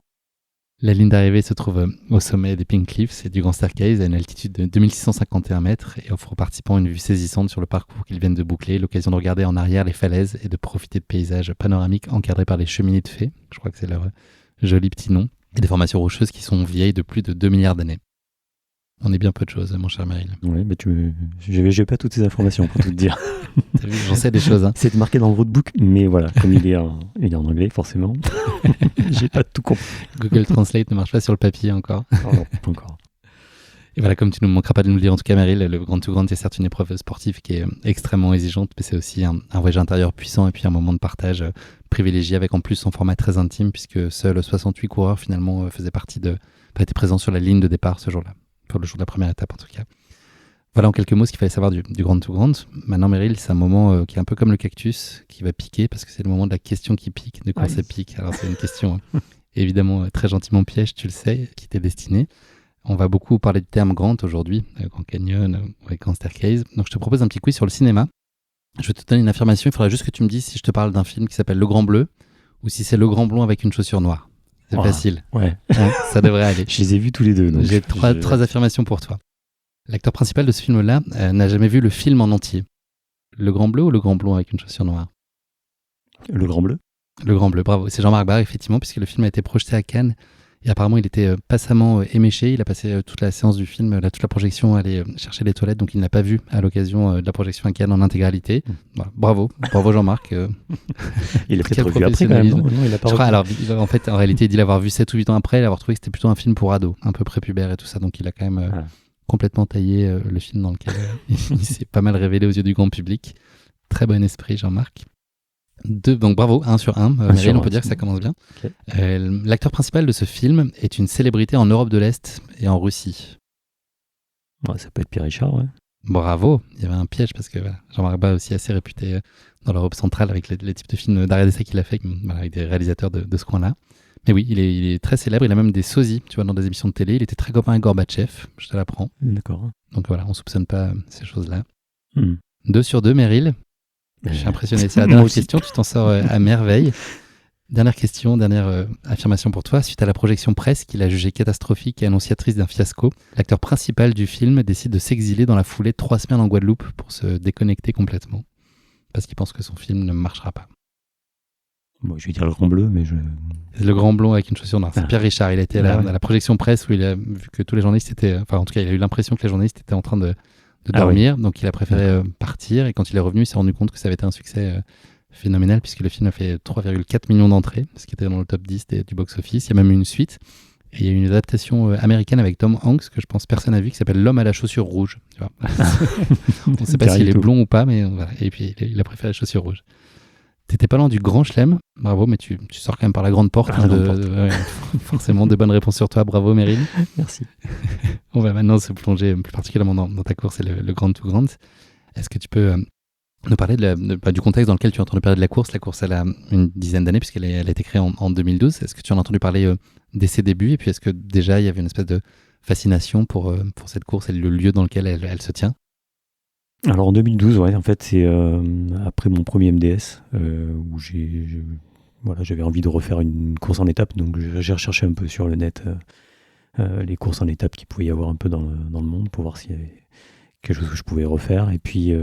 La ligne d'arrivée se trouve au sommet des Pink Cliffs et du Grand Staircase à une altitude de 2651 mètres et offre aux participants une vue saisissante sur le parcours qu'ils viennent de boucler, l'occasion de regarder en arrière les falaises et de profiter de paysages panoramiques encadrés par les cheminées de fées, je crois que c'est leur joli petit nom, et des formations rocheuses qui sont vieilles de plus de 2 milliards d'années. On est bien peu de choses, mon cher Meryl. Oui, mais j'ai pas toutes ces informations pour tout te dire. T'as vu, j'en sais des choses. Hein. C'est marqué dans le roadbook, mais voilà, comme il est en anglais, forcément, j'ai pas tout compris. Google Translate ne marche pas sur le papier encore. Non, pas encore. Et voilà, comme tu ne manqueras pas de nous le dire, en tout cas, Meryl, le Grand to Grand est certes une épreuve sportive qui est extrêmement exigeante, mais c'est aussi un voyage intérieur puissant et puis un moment de partage privilégié avec en plus son format très intime, puisque seuls 68 coureurs finalement étaient présents sur la ligne de départ ce jour-là. Pour le jour de la première étape en tout cas. Voilà en quelques mots ce qu'il fallait savoir du Grand to Grand. Maintenant Meryl, c'est un moment qui est un peu comme le cactus qui va piquer parce que c'est le moment de la question qui pique, de course épique. Alors c'est une question évidemment très gentiment piège, tu le sais, qui t'est destinée. On va beaucoup parler du terme Grand aujourd'hui, Grand Canyon, Grand Staircase. Donc je te propose un petit quiz sur le cinéma. Je vais te donner une affirmation, il faudra juste que tu me dises si je te parle d'un film qui s'appelle Le Grand Bleu ou si c'est Le Grand Blond avec une chaussure noire. C'est facile. Ouais. Ça devrait aller. Je les ai vus tous les deux. Donc j'ai trois affirmations pour toi. L'acteur principal de ce film-là n'a jamais vu le film en entier. Le Grand Bleu ou Le Grand Blond avec une chaussure noire? Le Grand Bleu. Le Grand Bleu, bravo. C'est Jean-Marc Barr, effectivement, puisque le film a été projeté à Cannes Et apparemment, il était passamment éméché. Il a passé toute la séance du film, toute la projection, à aller chercher les toilettes. Donc, il n'a pas vu à l'occasion de la projection à Cannes en intégralité. Voilà. Bravo Jean-Marc. Il a peut-être revu après quand même. Non, il a pas Je crois, revu. alors, en fait, en réalité, il dit l'avoir vu 7 ou 8 ans après, l'avoir trouvé que c'était plutôt un film pour ados, un peu prépubère et tout ça. Donc, il a quand même complètement taillé le film dans lequel il s'est pas mal révélé aux yeux du grand public. Très bon esprit, Jean-Marc. Donc bravo, 1 sur 1. Meryl, on peut dire que ça commence bien. Okay. L'acteur principal de ce film est une célébrité en Europe de l'Est et en Russie. Ouais, ça peut être Pierre Richard, ouais. Bravo, il y avait un piège parce que Jean-Marc Bas est aussi assez réputé dans l'Europe centrale avec les types de films d'arrêt d'essai qu'il a fait, avec des réalisateurs de ce coin-là. Mais oui, il est très célèbre, il a même des sosies, tu vois, dans des émissions de télé. Il était très copain avec Gorbatchev, je te l'apprends. D'accord. Donc voilà, on soupçonne pas ces choses-là. 2 2 sur 2, Meryl. Je suis impressionné. C'est la dernière question. Tu t'en sors à merveille. Dernière question, dernière affirmation pour toi. Suite à la projection presse qu'il a jugée catastrophique et annonciatrice d'un fiasco, l'acteur principal du film décide de s'exiler dans la foulée de 3 semaines en Guadeloupe pour se déconnecter complètement. Parce qu'il pense que son film ne marchera pas. Bon, je vais dire le grand bleu, mais C'est le grand blond avec une chaussure noire. C'est Pierre Richard. Il a été à la projection presse où il a vu que tous les journalistes étaient... Enfin, en tout cas, il a eu l'impression que les journalistes étaient en train de dormir, donc il a préféré partir, et quand il est revenu, il s'est rendu compte que ça avait été un succès phénoménal, puisque le film a fait 3,4 millions d'entrées, ce qui était dans le top 10 du box-office. Il y a même eu une suite, et il y a eu une adaptation américaine avec Tom Hanks, que je pense personne n'a vu, qui s'appelle L'homme à la chaussure rouge. Tu vois. On ne sait pas s'il est blond ou pas, mais voilà. Et puis il a préféré la chaussure rouge. T'étais pas loin du grand chelem, bravo, mais tu sors quand même par la grande porte. Forcément, de bonnes réponses sur toi, bravo Meryl. Merci. On va maintenant se plonger plus particulièrement dans ta course et le Grand to Grand. Est-ce que tu peux nous parler du contexte dans lequel tu as entendu parler de la course? La course, elle a une dizaine d'années puisqu'elle a été créée en 2012. Est-ce que tu en as entendu parler dès ses débuts? Et puis est-ce que déjà il y avait une espèce de fascination pour cette course et le lieu dans lequel elle se tient? Alors en 2012, ouais, en fait, c'est après mon premier MDS où j'avais envie de refaire une course en étape, donc j'ai recherché un peu sur le net les courses en étape qu'il pouvait y avoir un peu dans le monde pour voir s'il y avait quelque chose que je pouvais refaire. Et puis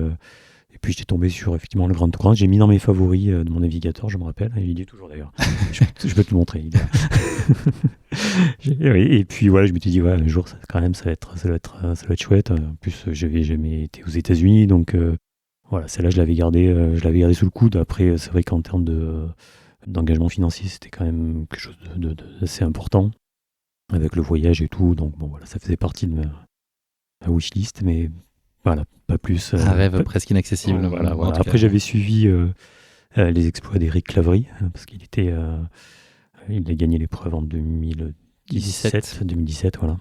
j'étais tombé sur effectivement le Grand Tour. J'ai mis dans mes favoris de mon navigateur, je me rappelle, il y est toujours d'ailleurs. je peux te le montrer. Et puis voilà, je me suis dit, ouais, un jour, ça va être chouette. En plus, j'avais jamais été aux États-Unis, donc voilà, celle-là, je l'avais gardée sous le coude. Après, c'est vrai qu'en termes d'engagement financier, c'était quand même quelque chose d'assez important, avec le voyage et tout. Donc bon, voilà, ça faisait partie de ma wishlist, mais voilà, pas plus. Un rêve presque inaccessible. Voilà. Après, j'avais suivi les exploits d'Éric Clavry, parce qu'il a gagné l'épreuve en 2017, voilà.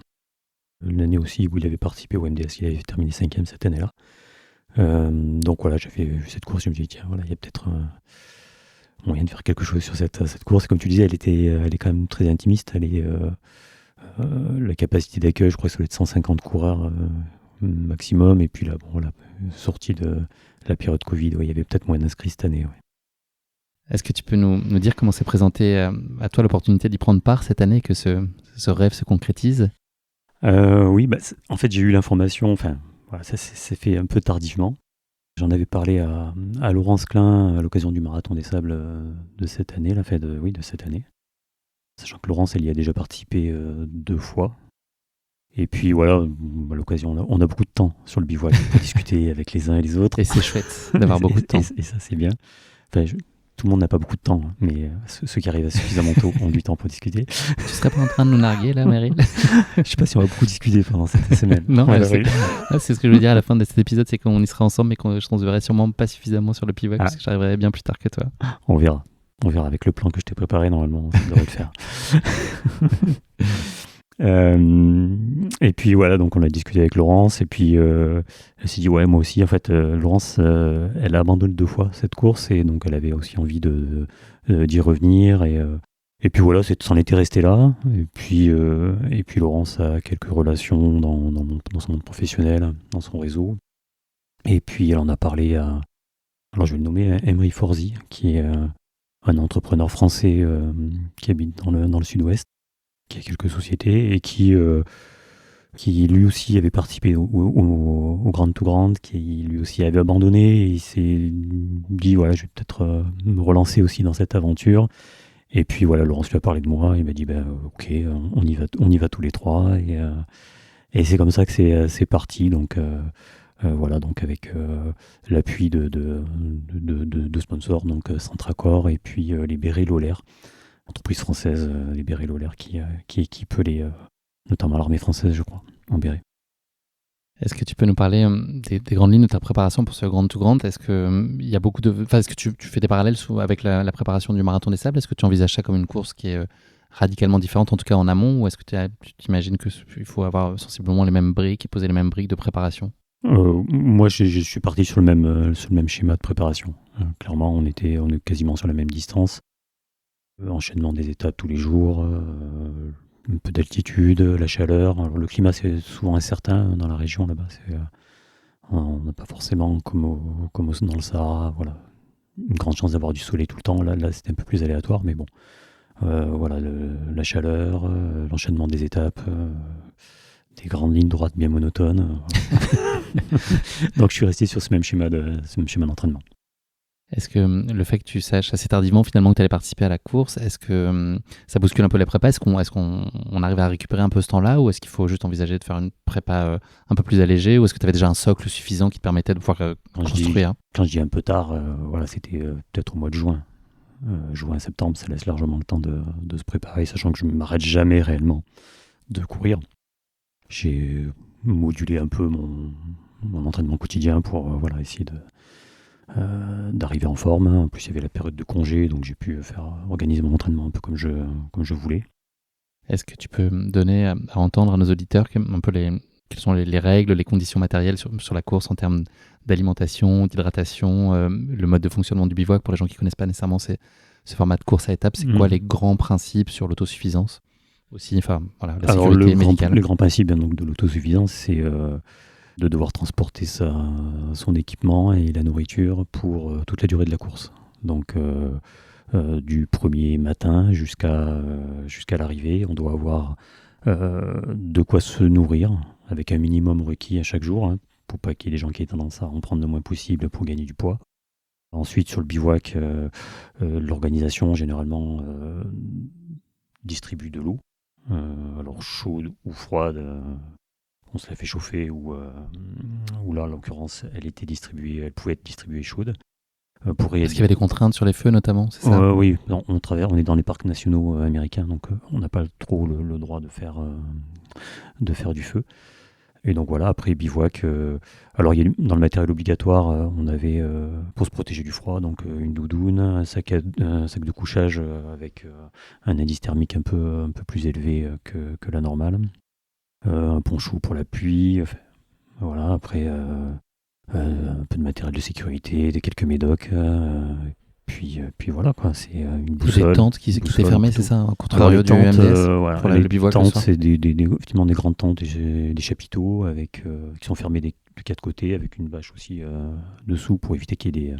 L'année aussi où il avait participé au MDS, il avait terminé 5e cette année-là. Donc voilà, j'avais vu cette course, je me dis tiens, voilà, il y a peut-être moyen de faire quelque chose sur cette course. Et comme tu disais, elle est quand même très intimiste. La capacité d'accueil, je crois que ça doit être 150 coureurs maximum. Et puis là, bon, voilà, sortie de la période Covid, il y avait peut-être moins d'inscrits cette année. Ouais. Est-ce que tu peux nous dire comment s'est présentée à toi l'opportunité d'y prendre part cette année, que ce rêve se concrétise? Oui, en fait, j'ai eu l'information, enfin, voilà, ça s'est fait un peu tardivement. J'en avais parlé à Laurence Klein à l'occasion du Marathon des Sables de cette année, de cette année. Sachant que Laurence, elle y a déjà participé 2 fois. Et puis voilà, à l'occasion, on a beaucoup de temps sur le bivouac pour discuter avec les uns et les autres. Et c'est chouette d'avoir beaucoup de temps. Et ça, c'est bien. Enfin, tout le monde n'a pas beaucoup de temps, mais ceux qui arrivent suffisamment tôt ont du temps pour discuter. Tu serais pas en train de nous narguer là, Meryl? Je sais pas si on va beaucoup discuter pendant cette semaine. Non, c'est ce que je veux dire à la fin de cet épisode, c'est qu'on y sera ensemble, mais je t'en verrai sûrement pas suffisamment sur le bivouac, parce que j'arriverai bien plus tard que toi. On verra avec le plan que je t'ai préparé, normalement, ça devrait le faire. Et puis voilà, donc on a discuté avec Laurence, et puis elle s'est dit ouais, moi aussi en fait, Laurence elle a abandonné 2 fois cette course, et donc elle avait aussi envie d'y revenir, et puis voilà, c'en était resté là. Et puis Laurence a quelques relations dans son monde professionnel, dans son réseau, et puis elle en a parlé alors je vais le nommer, Emery Forzi, qui est un entrepreneur français qui habite dans le sud-ouest, qui a quelques sociétés, et qui lui aussi avait participé au Grand to Grand, qui lui aussi avait abandonné, et il s'est dit voilà, je vais peut-être me relancer aussi dans cette aventure. Et puis voilà, Laurence lui a parlé de moi, il m'a dit ok, on y va tous les trois. Et c'est comme ça que c'est parti. Donc voilà, donc avec l'appui de sponsors, donc Centracor et puis les Bérets Lolaire, entreprise française, les Bérets Lolaire qui équipe notamment l'armée française, je crois, en béret. Est-ce que tu peux nous parler des grandes lignes de ta préparation pour ce Grand to Grand? Est-ce que il y a beaucoup de, est-ce que tu fais des parallèles avec la préparation du Marathon des Sables? Est-ce que tu envisages ça comme une course qui est radicalement différente, en tout cas en amont, ou est-ce que tu t'imagines qu'il faut avoir sensiblement les mêmes briques et poser les mêmes briques de préparation? Moi, je suis parti sur le même schéma de préparation. Clairement, on est quasiment sur la même distance. Enchaînement des étapes tous les jours, un peu d'altitude, la chaleur. Alors, le climat, c'est souvent incertain dans la région là-bas. On n'a pas forcément comme dans le Sahara, voilà, une grande chance d'avoir du soleil tout le temps. Là, c'était un peu plus aléatoire, mais bon. Voilà, la chaleur, l'enchaînement des étapes, des grandes lignes droites bien monotones. Donc, je suis resté sur ce même schéma d'entraînement. Est-ce que le fait que tu saches assez tardivement finalement que tu allais participer à la course, est-ce que ça bouscule un peu les prépas? Est-ce qu'on arrive à récupérer un peu ce temps-là, ou est-ce qu'il faut juste envisager de faire une prépa un peu plus allégée, ou est-ce que tu avais déjà un socle suffisant qui te permettait de pouvoir construire? Quand je dis un peu tard, voilà, c'était peut-être au mois de juin. Juin-septembre, ça laisse largement le temps de se préparer, sachant que je ne m'arrête jamais réellement de courir. J'ai modulé un peu mon entraînement quotidien pour voilà, essayer d'arriver en forme. En plus, il y avait la période de congé, donc j'ai pu organiser mon entraînement un peu comme je voulais. Est-ce que tu peux me donner à entendre à nos auditeurs un peu quelles sont les règles, les conditions matérielles sur la course en termes d'alimentation, d'hydratation, le mode de fonctionnement du bivouac pour les gens qui ne connaissent pas nécessairement ce format de course à étapes? C'est quoi les grands principes sur l'autosuffisance aussi, voilà, la sécurité médicale? Le grand principe donc, de l'autosuffisance, c'est de devoir transporter son équipement et la nourriture pour toute la durée de la course. Donc du premier matin jusqu'à l'arrivée, on doit avoir de quoi se nourrir avec un minimum requis à chaque jour, pour pas qu'il y ait des gens qui aient tendance à en prendre le moins possible pour gagner du poids. Ensuite, sur le bivouac, l'organisation généralement distribue de l'eau, alors chaude ou froide. On se la fait chauffer ou là, en l'occurrence, elle pouvait être distribuée chaude. Est-ce qu'il y avait des contraintes sur les feux notamment, c'est ça? Oui, on est dans les parcs nationaux américains, donc on n'a pas trop le droit de faire du feu. Et donc voilà, après bivouac, alors dans le matériel obligatoire, on avait pour se protéger du froid, donc une doudoune, un sac de couchage avec un indice thermique un peu plus élevé que la normale, un poncho pour la pluie, voilà, après un peu de matériel de sécurité, quelques médocs, puis voilà quoi, c'est une boussole. Des tentes qui étaient fermées, c'est ça, contrario du MDS voilà, pour le bivouac? Tentes, c'est effectivement des grandes tentes, des chapiteaux qui sont fermés de quatre côtés, avec une bâche aussi dessous pour éviter qu'il y ait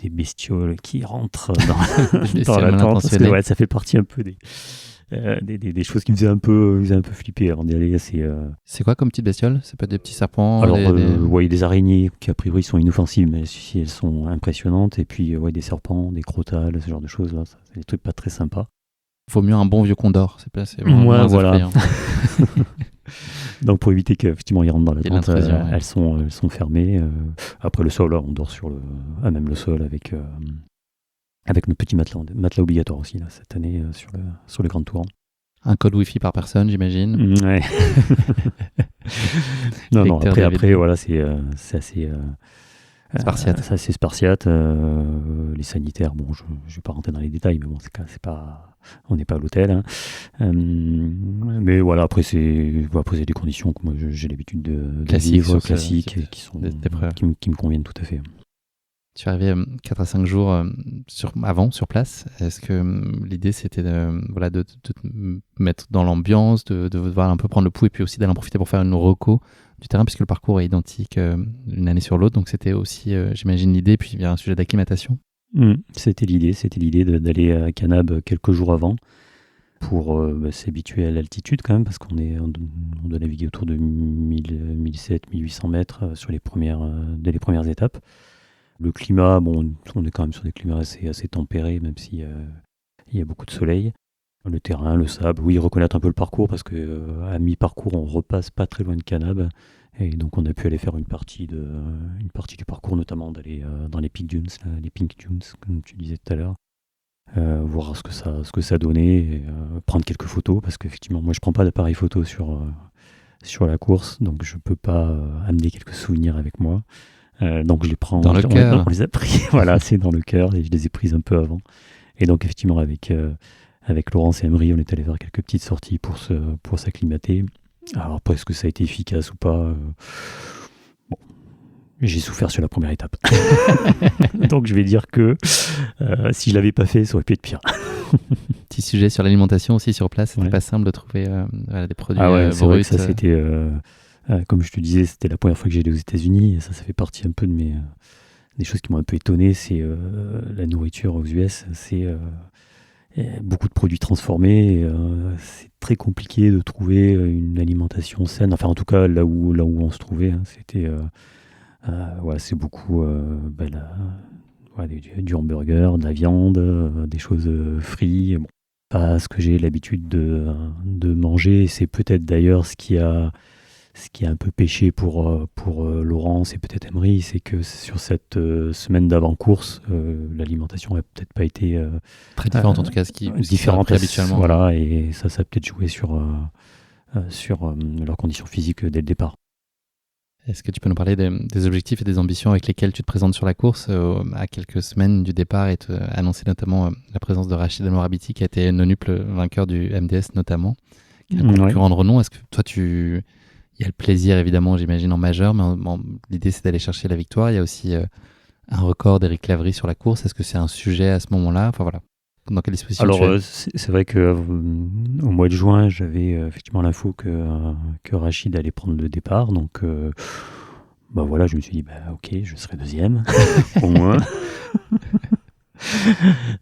des bestioles qui rentrent dans la tente, parce que ça fait partie un peu des choses qui me faisaient un peu flipper avant d'y aller. C'est quoi comme petites bestioles? Ça peut être des petits serpents? Alors, des araignées qui a priori sont inoffensives, mais si elles sont impressionnantes. Et puis, des serpents, des crotales, ce genre de choses. Là, c'est des trucs pas très sympas. Il vaut mieux un bon vieux condor. C'est vraiment voilà. Donc, pour éviter qu'effectivement ils rentrent dans la tente, elles sont fermées. Après le sol, là, on dort à même le sol avec notre petit matelas obligatoire aussi, là, cette année, sur le Grand Tour. Un code Wi-Fi par personne, j'imagine. Ouais. non, après, voilà, c'est assez spartiate. C'est assez spartiate. Les sanitaires, bon, je ne vais pas rentrer dans les détails, mais bon, on n'est pas à l'hôtel. Mais voilà, après, on va poser des conditions que moi j'ai l'habitude de vivre, classiques, qui me conviennent tout à fait. Tu es arrivé 4 à 5 jours avant, sur place. Est-ce que l'idée, c'était de te mettre dans l'ambiance, de voir un peu prendre le pouls, et puis aussi d'aller en profiter pour faire une reco du terrain, puisque le parcours est identique une année sur l'autre. Donc, c'était aussi, j'imagine, l'idée. Puis, il y a un sujet d'acclimatation. C'était l'idée d'aller à Canab quelques jours avant pour s'habituer à l'altitude quand même, parce on doit naviguer autour de 1700-1800 mètres dès les premières étapes. Le climat, bon, on est quand même sur des climats assez tempérés, même si il il y a beaucoup de soleil. Le terrain, le sable, oui, reconnaître un peu le parcours parce que à mi-parcours, on repasse pas très loin de Canab. Et donc, on a pu aller faire une partie du parcours, notamment d'aller dans les Pink Dunes, là, les Pink Dunes, comme tu disais tout à l'heure. Voir ce que ça donnait, et, prendre quelques photos parce qu'effectivement, moi, je prends pas d'appareil photo sur la course, donc je peux pas amener quelques souvenirs avec moi. Donc, je les prends. Dans le cœur. On les a pris, voilà, c'est dans le cœur et je les ai prises un peu avant. Et donc, effectivement, avec Laurence et Emery, on est allé faire quelques petites sorties pour s'acclimater. Alors après, est-ce que ça a été efficace ou pas bon, j'ai souffert sur la première étape. Donc je vais dire que si je l'avais pas fait, ça aurait pu être pire. Petit sujet sur l'alimentation aussi sur place, c'était Ouais. pas simple de trouver des produits Ah ouais, c'est vrai bruts. que ça c'était, comme je te disais, c'était la première fois que j'allais aux États-Unis et ça fait partie un peu de des choses qui m'ont un peu étonné. C'est la nourriture aux US, c'est beaucoup de produits transformés. C'est très compliqué de trouver une alimentation saine. Enfin, en tout cas, là où on se trouvait, hein, c'était, ouais, c'est beaucoup du hamburger, de la viande, des choses frites. Bon, pas ce que j'ai l'habitude de manger. C'est peut-être d'ailleurs ce qui a un peu pêché pour Laurence et peut-être Emery, c'est que sur cette semaine d'avant-course, l'alimentation n'a peut-être pas été Très différente en tout cas, ce qui différente habituellement. Voilà, et ça a peut-être joué sur leurs conditions physiques dès le départ. Est-ce que tu peux nous parler des objectifs et des ambitions avec lesquels tu te présentes sur la course à quelques semaines du départ et te annoncer notamment la présence de Rachid El Morabiti qui a été nonuple vainqueur du MDS notamment, qui est un concurrent de renom. Est-ce que toi il y a le plaisir évidemment j'imagine en majeur, mais l'idée c'est d'aller chercher la victoire. Il y a aussi un record d'Éric Lavery sur la course. Est-ce que c'est un sujet à ce moment-là? Enfin voilà. Dans quelle disposition tu es? Alors, c'est vrai que au mois de juin, j'avais effectivement l'info que Rachid allait prendre le départ. Donc, voilà, je me suis dit, ok, je serai deuxième, au moins.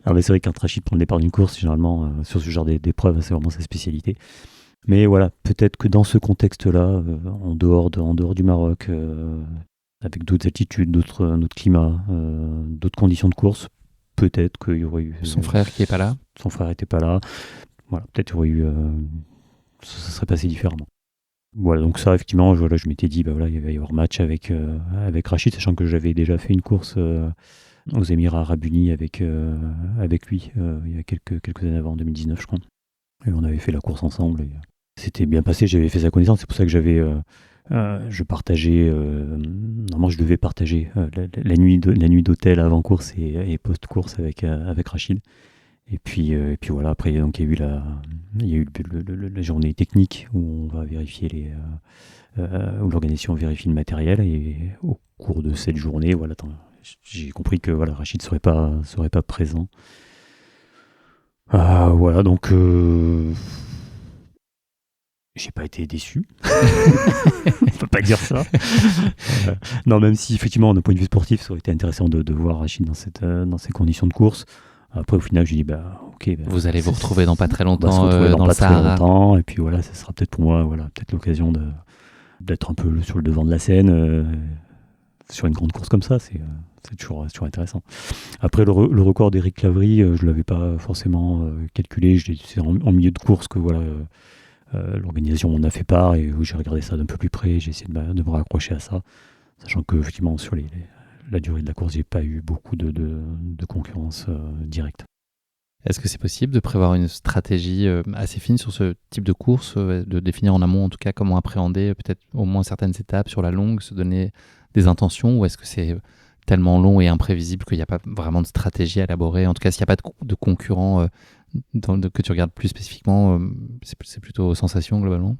Alors, mais c'est vrai que quand Rachid prend le départ d'une course, généralement, sur ce genre d'épreuve, c'est vraiment sa spécialité. Mais voilà, peut-être que dans ce contexte-là, en dehors du Maroc, avec d'autres altitudes, d'autres climats, d'autres conditions de course, peut-être qu'il y aurait eu... Son frère qui n'est pas là. Son frère n'était pas là. Voilà, peut-être qu'il y aurait eu... ça serait passé différemment. Voilà, donc ça, effectivement, je m'étais dit, il va y avoir match avec Rachid, sachant que j'avais déjà fait une course aux Émirats Arabes Unis avec lui, il y a quelques années avant, 2019, je crois. Et on avait fait la course ensemble. Et c'était bien passé, j'avais fait sa connaissance. C'est pour ça que je partageais... normalement, je devais partager la nuit d'hôtel avant course et post-course avec Rachid. Et puis voilà, après donc il y a eu la journée technique où on va vérifier où l'organisation vérifie le matériel, et au cours de cette journée, voilà, j'ai compris que voilà, Rachid serait pas présent. Voilà, donc j'ai pas été déçu. On peut pas dire ça. Non, même si effectivement d'un point de vue sportif, ça aurait été intéressant de voir Rachid dans ces conditions de course. Après, au final, je dis, ok. Vous allez vous retrouver dans pas très longtemps on va se retrouver dans le Sahara. Longtemps, et puis voilà, ça sera peut-être pour moi, peut-être l'occasion d'être un peu sur le devant de la scène, sur une grande course comme ça, c'est toujours intéressant. Après, le record d'Éric Lavery, je l'avais pas forcément calculé, c'est en milieu de course que voilà, l'organisation m'en a fait part, et j'ai regardé ça d'un peu plus près, j'ai essayé de me raccrocher à ça, sachant que effectivement, sur la durée de la course, j'ai pas eu beaucoup de concurrence directe. Est-ce que c'est possible de prévoir une stratégie assez fine sur ce type de course, de définir en amont en tout cas comment appréhender peut-être au moins certaines étapes sur la longue, se donner des intentions, ou est-ce que c'est tellement long et imprévisible qu'il n'y a pas vraiment de stratégie à élaborer? En tout cas, s'il n'y a pas de concurrents que tu regardes plus spécifiquement, c'est plutôt sensation globalement?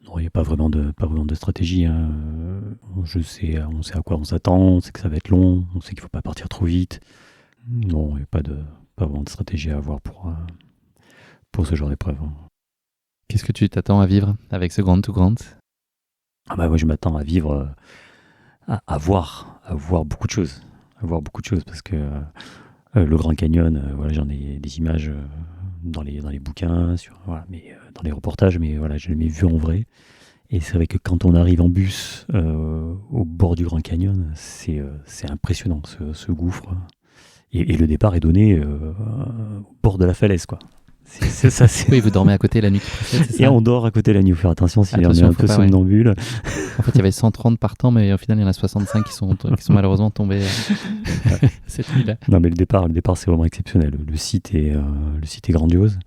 Non, il n'y a pas vraiment de stratégie. Hein. On sait à quoi on s'attend, on sait que ça va être long, on sait qu'il ne faut pas partir trop vite. Non, il n'y a pas vraiment de stratégie à avoir pour ce genre d'épreuve. Qu'est-ce que tu t'attends à vivre avec ce Grand to Grand? Moi, je m'attends à vivre, à voir beaucoup de choses. À voir beaucoup de choses, parce que le Grand Canyon, voilà, j'en ai des images dans les bouquins, mais dans les reportages, mais voilà, je l'ai jamais vu en vrai. Et c'est vrai que quand on arrive en bus au bord du Grand Canyon, c'est impressionnant, ce gouffre. Et le départ est donné au bord de la falaise, quoi. C'est ça, Oui, vous dormez à côté la nuit qui précède, c'est ça? Et on dort à côté la nuit. Il faut faire attention si on est un peu somnambule. En fait, il y avait 130 partants, mais au final, il y en a 65 qui sont malheureusement tombés cette nuit-là. Non, mais le départ, c'est vraiment exceptionnel. Le site est grandiose.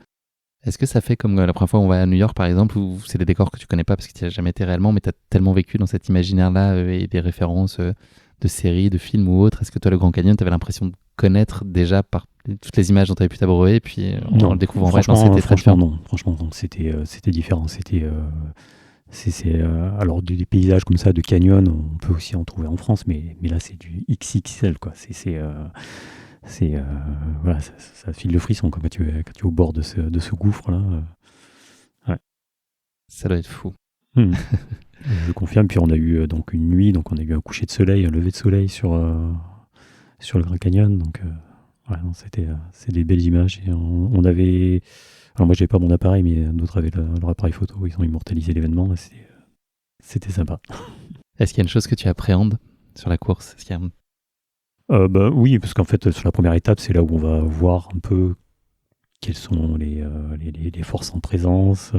Est-ce que ça fait comme la première fois on va à New York, par exemple, où c'est des décors que tu connais pas parce que tu n'y as jamais été réellement, mais tu as tellement vécu dans cet imaginaire-là et des références de séries, de films ou autres? Est-ce que toi, le Grand Canyon, tu avais l'impression de connaître déjà par toutes les images dont tu avais pu t'abreuver, et puis en le découvrant en vrai, c'était très différent? Non, franchement, non, c'était différent. Alors des paysages comme ça de canyon, on peut aussi en trouver en France, mais là c'est du XXL, quoi. Voilà, ça file le frisson quand tu es au bord de ce gouffre là. Ouais. Ça doit être fou. Je confirme. Puis on a eu donc une nuit, donc on a eu un coucher de soleil, un lever de soleil sur le Grand Canyon, donc ouais, c'est des belles images. Et on avait, alors moi j'avais pas mon appareil, mais d'autres avaient leur appareil photo. Ils ont immortalisé l'événement. C'était sympa. Est-ce qu'il y a une chose que tu appréhendes sur la course? Est-ce qu'il y a oui, parce qu'en fait, sur la première étape, c'est là où on va voir un peu quelles sont les forces en présence,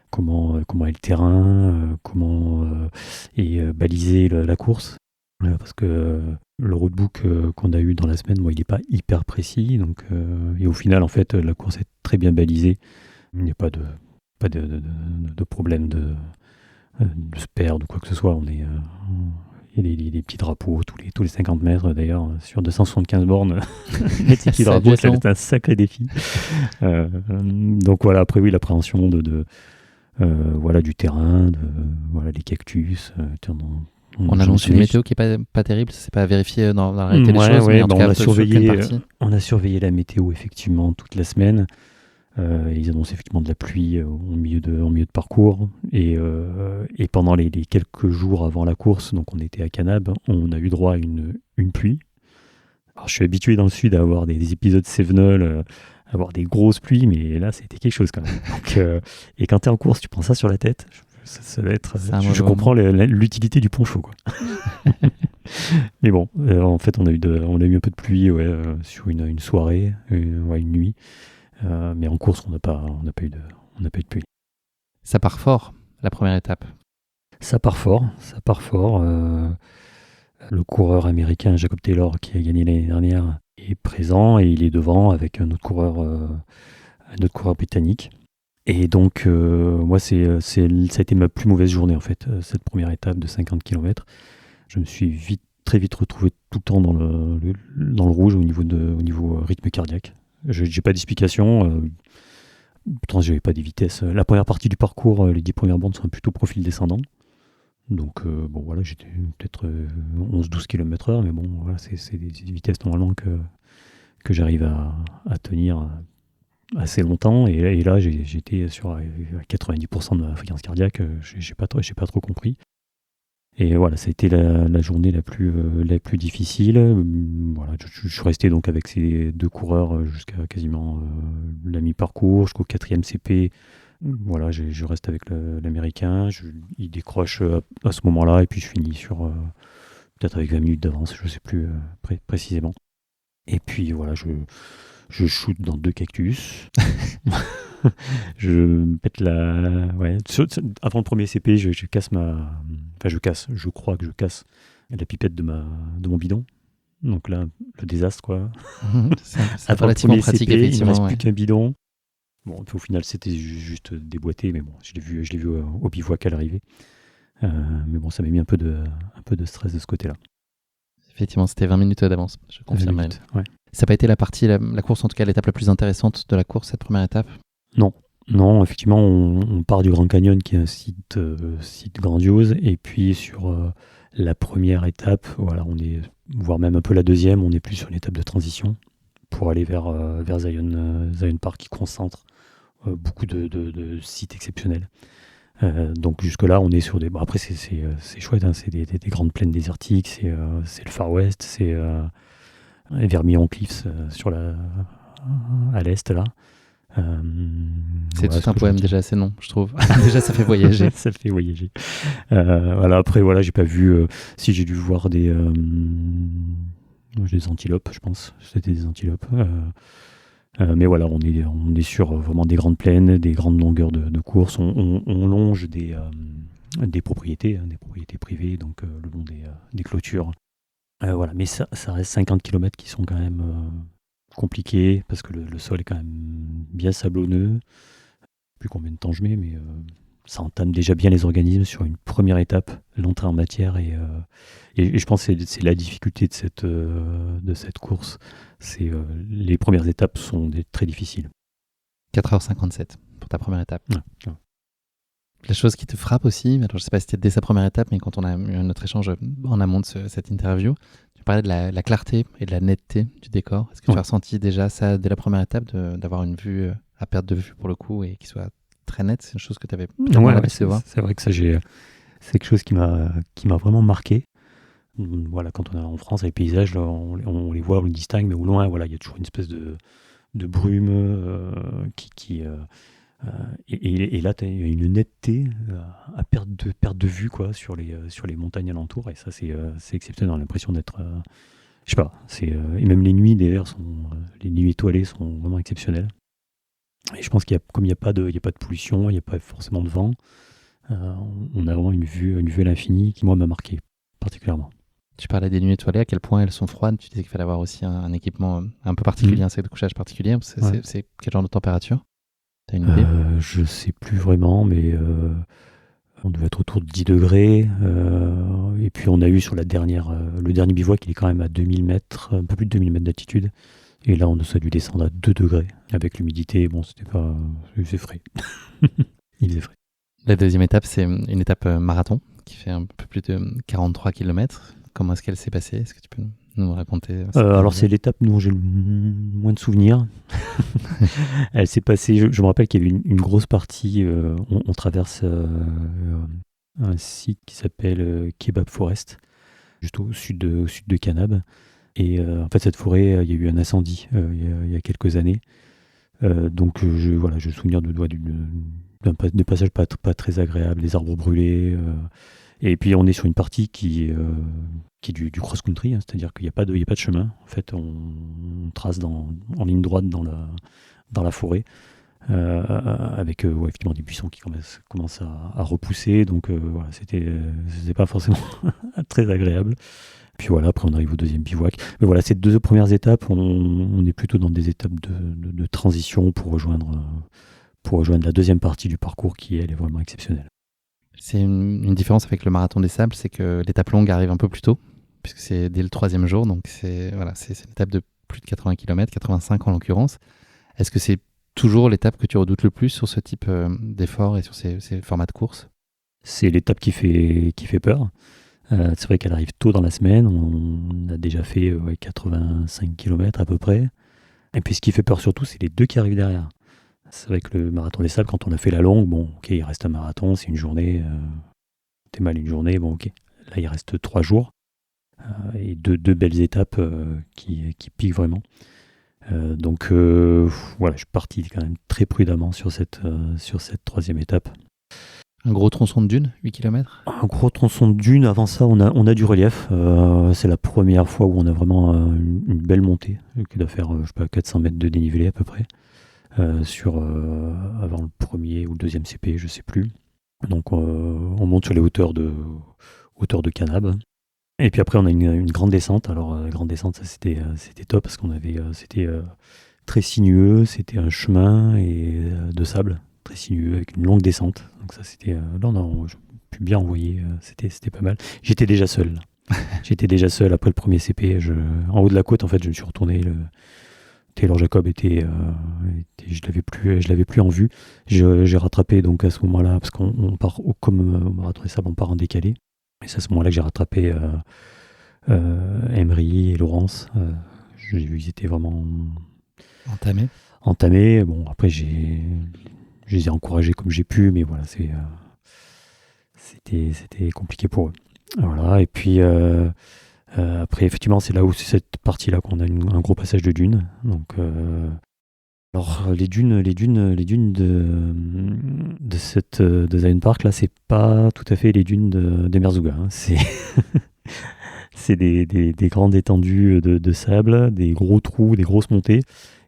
comment est le terrain, comment est balisée la course. Parce que le roadbook qu'on a eu dans la semaine, il n'est pas hyper précis. Donc, et au final, en fait, la course est très bien balisée. Il n'y a pas de problème de se perdre ou quoi que ce soit. Il y a des petits drapeaux tous les 50 mètres, d'ailleurs, sur 275 bornes. Les petits drapeaux, ça va être un sacré défi. Donc voilà, après oui, l'appréhension du terrain, des cactus. On annonce une météo qui n'est pas terrible, c'est pas vérifié dans la réalité des choses, mais en tout cas, on a surveillé la météo effectivement toute la semaine. Ils annoncent effectivement de la pluie au milieu de parcours, et pendant les quelques jours avant la course, donc on était à Canab, on a eu droit à une pluie. Alors, je suis habitué dans le sud à avoir des épisodes Sevenol, à avoir des grosses pluies, mais là c'était quelque chose quand même. Donc, et quand tu es en course, tu prends ça sur la tête, ça va être. Je comprends l'utilité du poncho, quoi. Mais bon, en fait on a eu un peu de pluie sur une soirée, une nuit. Mais en course, on n'a pas eu de pluie. Ça part fort, la première étape. Ça part fort. Le coureur américain Jacob Taylor, qui a gagné l'année dernière, est présent et il est devant avec un autre coureur britannique. Et donc, moi, ça a été ma plus mauvaise journée, en fait, cette première étape de 50 km. Je me suis très vite retrouvé tout le temps dans le rouge au niveau rythme cardiaque. Je n'ai pas d'explication. Pourtant, je n'avais pas des vitesses. La première partie du parcours, les 10 premières bandes sont plutôt profil descendant. Donc, voilà, j'étais peut-être 11-12 km/h. Mais bon, voilà, c'est des vitesses normalement que j'arrive à tenir assez longtemps. Et là, j'étais à 90% de ma fréquence cardiaque. Je n'ai pas trop compris. Et voilà, ça a été la journée la plus difficile. Voilà, je suis resté donc avec ces deux coureurs jusqu'à quasiment la mi-parcours, jusqu'au 4e CP. Voilà, je reste avec l'Américain. Il décroche à ce moment-là, et puis je finis sur peut-être avec 20 minutes d'avance, je ne sais plus précisément. Et puis voilà, je shoot dans 2 cactus. Je pète avant le premier CP, je crois que je casse la pipette de mon bidon. Donc là, le désastre, quoi. C'est relativement pratique, CP, effectivement. Il ne reste plus qu'un bidon. Bon, au final, c'était juste déboîté, mais bon, je l'ai vu au bivouac à l'arrivée. Mais bon, ça m'a mis un peu de stress de ce côté-là. Effectivement, c'était 20 minutes d'avance, je confirme. Ouais. Ça n'a pas été la course, en tout cas l'étape la plus intéressante de la course, cette première étape? Non, effectivement, on part du Grand Canyon, qui est un site grandiose, et puis sur la première étape, voilà, voire même un peu la deuxième, on est plus sur une étape de transition pour aller vers Zion Park, qui concentre beaucoup de sites exceptionnels. Donc jusque-là, on est sur des... Bon, après, c'est chouette, hein, c'est des grandes plaines désertiques, c'est le Far West, c'est Vermilion Cliffs à l'est, là. C'est tout un poème déjà, c'est non, je trouve. Déjà, ça fait voyager. Ça fait voyager. Voilà, après, voilà, j'ai pas vu... si j'ai dû voir Des antilopes, je pense. C'était des antilopes. Mais voilà, on est sur vraiment des grandes plaines, des grandes longueurs de course. On longe des propriétés, des propriétés privées, donc le long des clôtures. Voilà, mais ça reste 50 km qui sont quand même compliqués parce que le sol est quand même bien sablonneux. Je sais plus combien de temps je mets, mais ça entame déjà bien les organismes sur une première étape, l'entrée en matière. Et je pense que c'est la difficulté de cette course. Les premières étapes sont très difficiles. 4h57 pour ta première étape. Ouais. La chose qui te frappe aussi, alors je ne sais pas si c'était dès sa première étape, mais quand on a eu notre échange en amont de cette interview, tu parlais de la clarté et de la netteté du décor. Est-ce que tu as ressenti déjà ça dès la première étape, d'avoir une vue à perte de vue pour le coup et qui soit très nette? C'est une chose que tu avais l'habitude de voir. C'est vrai que ça, c'est quelque chose qui m'a vraiment marqué. Voilà, quand on est en France, les paysages, là, on les voit, on les distingue, mais au loin, voilà, il y a toujours une espèce de brume et là, tu as une netteté à perte de vue quoi, sur les montagnes alentours, et ça, c'est exceptionnel. On a l'impression d'être... je sais pas, et même les nuits, d'ailleurs, les nuits étoilées sont vraiment exceptionnelles. Et je pense comme il n'y a pas de pollution, il n'y a pas forcément de vent, on a vraiment une vue à l'infini qui, moi, m'a marqué particulièrement. Tu parlais des nuits étoilées, à quel point elles sont froides. Tu disais qu'il fallait avoir aussi un équipement un peu particulier, un sac de couchage particulier. C'est quel genre de température? T'as une idée? Je sais plus vraiment, mais on devait être autour de 10 degrés. Et puis on a eu sur le dernier bivouac, il est quand même à 2000 mètres, un peu plus de 2000 mètres d'altitude. Et là, on a dû descendre à 2 degrés. Avec l'humidité, bon, c'était pas... Il faisait frais. Il faisait frais. La deuxième étape, c'est une étape marathon qui fait un peu plus de 43 km. Comment est-ce qu'elle s'est passée? Est-ce que tu peux nous raconter? Alors, c'est l'étape dont j'ai le moins de souvenirs. Elle s'est passée... Je me rappelle qu'il y avait une grosse partie... on traverse un site qui s'appelle Kebab Forest, juste au sud de Kanab. Et en fait, cette forêt, il y a eu un incendie il y a quelques années. Donc, j'ai souvenir de passages pas très agréables, des arbres brûlés. Et puis, on est sur une partie qui est du cross-country, hein, c'est-à-dire qu'il n'y a pas de chemin. En fait, on trace en ligne droite dans la forêt, avec effectivement des buissons qui commencent à repousser. Donc, voilà, c'était pas forcément très agréable. Puis voilà, après on arrive au deuxième bivouac. Mais voilà, ces 2 premières étapes, on est plutôt dans des étapes de transition pour rejoindre la deuxième partie du parcours qui, elle, est vraiment exceptionnelle. C'est une différence avec le marathon des sables, c'est que l'étape longue arrive un peu plus tôt, puisque c'est dès le 3e jour, donc c'est une étape de plus de 80 km, 85 en l'occurrence. Est-ce que c'est toujours l'étape que tu redoutes le plus sur ce type d'effort et sur ces formats de course? C'est l'étape qui fait peur. C'est vrai qu'elle arrive tôt dans la semaine, on a déjà fait 85 km à peu près. Et puis ce qui fait peur surtout, c'est les 2 qui arrivent derrière. C'est vrai que le marathon des sables, quand on a fait la longue, bon, ok, il reste un marathon, c'est une journée, t'es mal une journée, bon, ok. Là, il reste 3 jours, et deux belles étapes qui piquent vraiment. Donc voilà, je suis parti quand même très prudemment sur cette 3e étape. Un gros tronçon de dune, 8 km? Un gros tronçon de dune, avant ça on a du relief. C'est la première fois où on a vraiment une belle montée, qui doit faire 400 mètres de dénivelé à peu près, avant le premier ou le deuxième CP, je sais plus. Donc on monte sur les hauteurs de Kanab. Et puis après on a une grande descente. Alors la grande descente, ça c'était top parce c'était très sinueux, c'était un chemin de sable très sinueux avec une longue descente. Donc ça c'était là on a pu bien envoyer, c'était pas mal. J'étais déjà seul. Après le premier CP, en haut de la côte en fait, je me suis retourné. Taylor Jacob je l'avais plus en vue. J'ai rattrapé donc à ce moment-là, parce qu'on part comme au marathon des sables, on part en décalé. Et c'est à ce moment-là que j'ai rattrapé Emery et Laurence. J'ai vu qu'ils étaient vraiment entamés. Bon, après je les ai encouragés comme j'ai pu, mais voilà, c'était compliqué pour eux. Voilà, et puis après, effectivement, c'est cette partie-là qu'on a un gros passage de dunes. Donc, alors les dunes de Zion Park, là, c'est pas tout à fait les dunes de Merzouga. Hein. C'est des grandes étendues de sable, des gros trous, des grosses montées.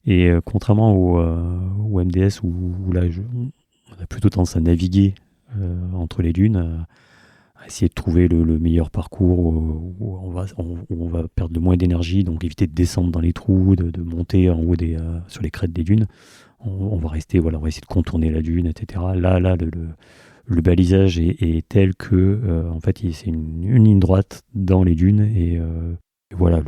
Et contrairement au MDS où là, on a plutôt tendance à naviguer entre les dunes, à essayer de trouver le meilleur parcours où on va perdre le moins d'énergie, donc éviter de descendre dans les trous, de monter en haut sur les crêtes des dunes. On va rester, voilà, on va essayer de contourner la dune, etc. Là, le balisage est tel que, en fait, c'est une ligne droite dans les dunes et voilà,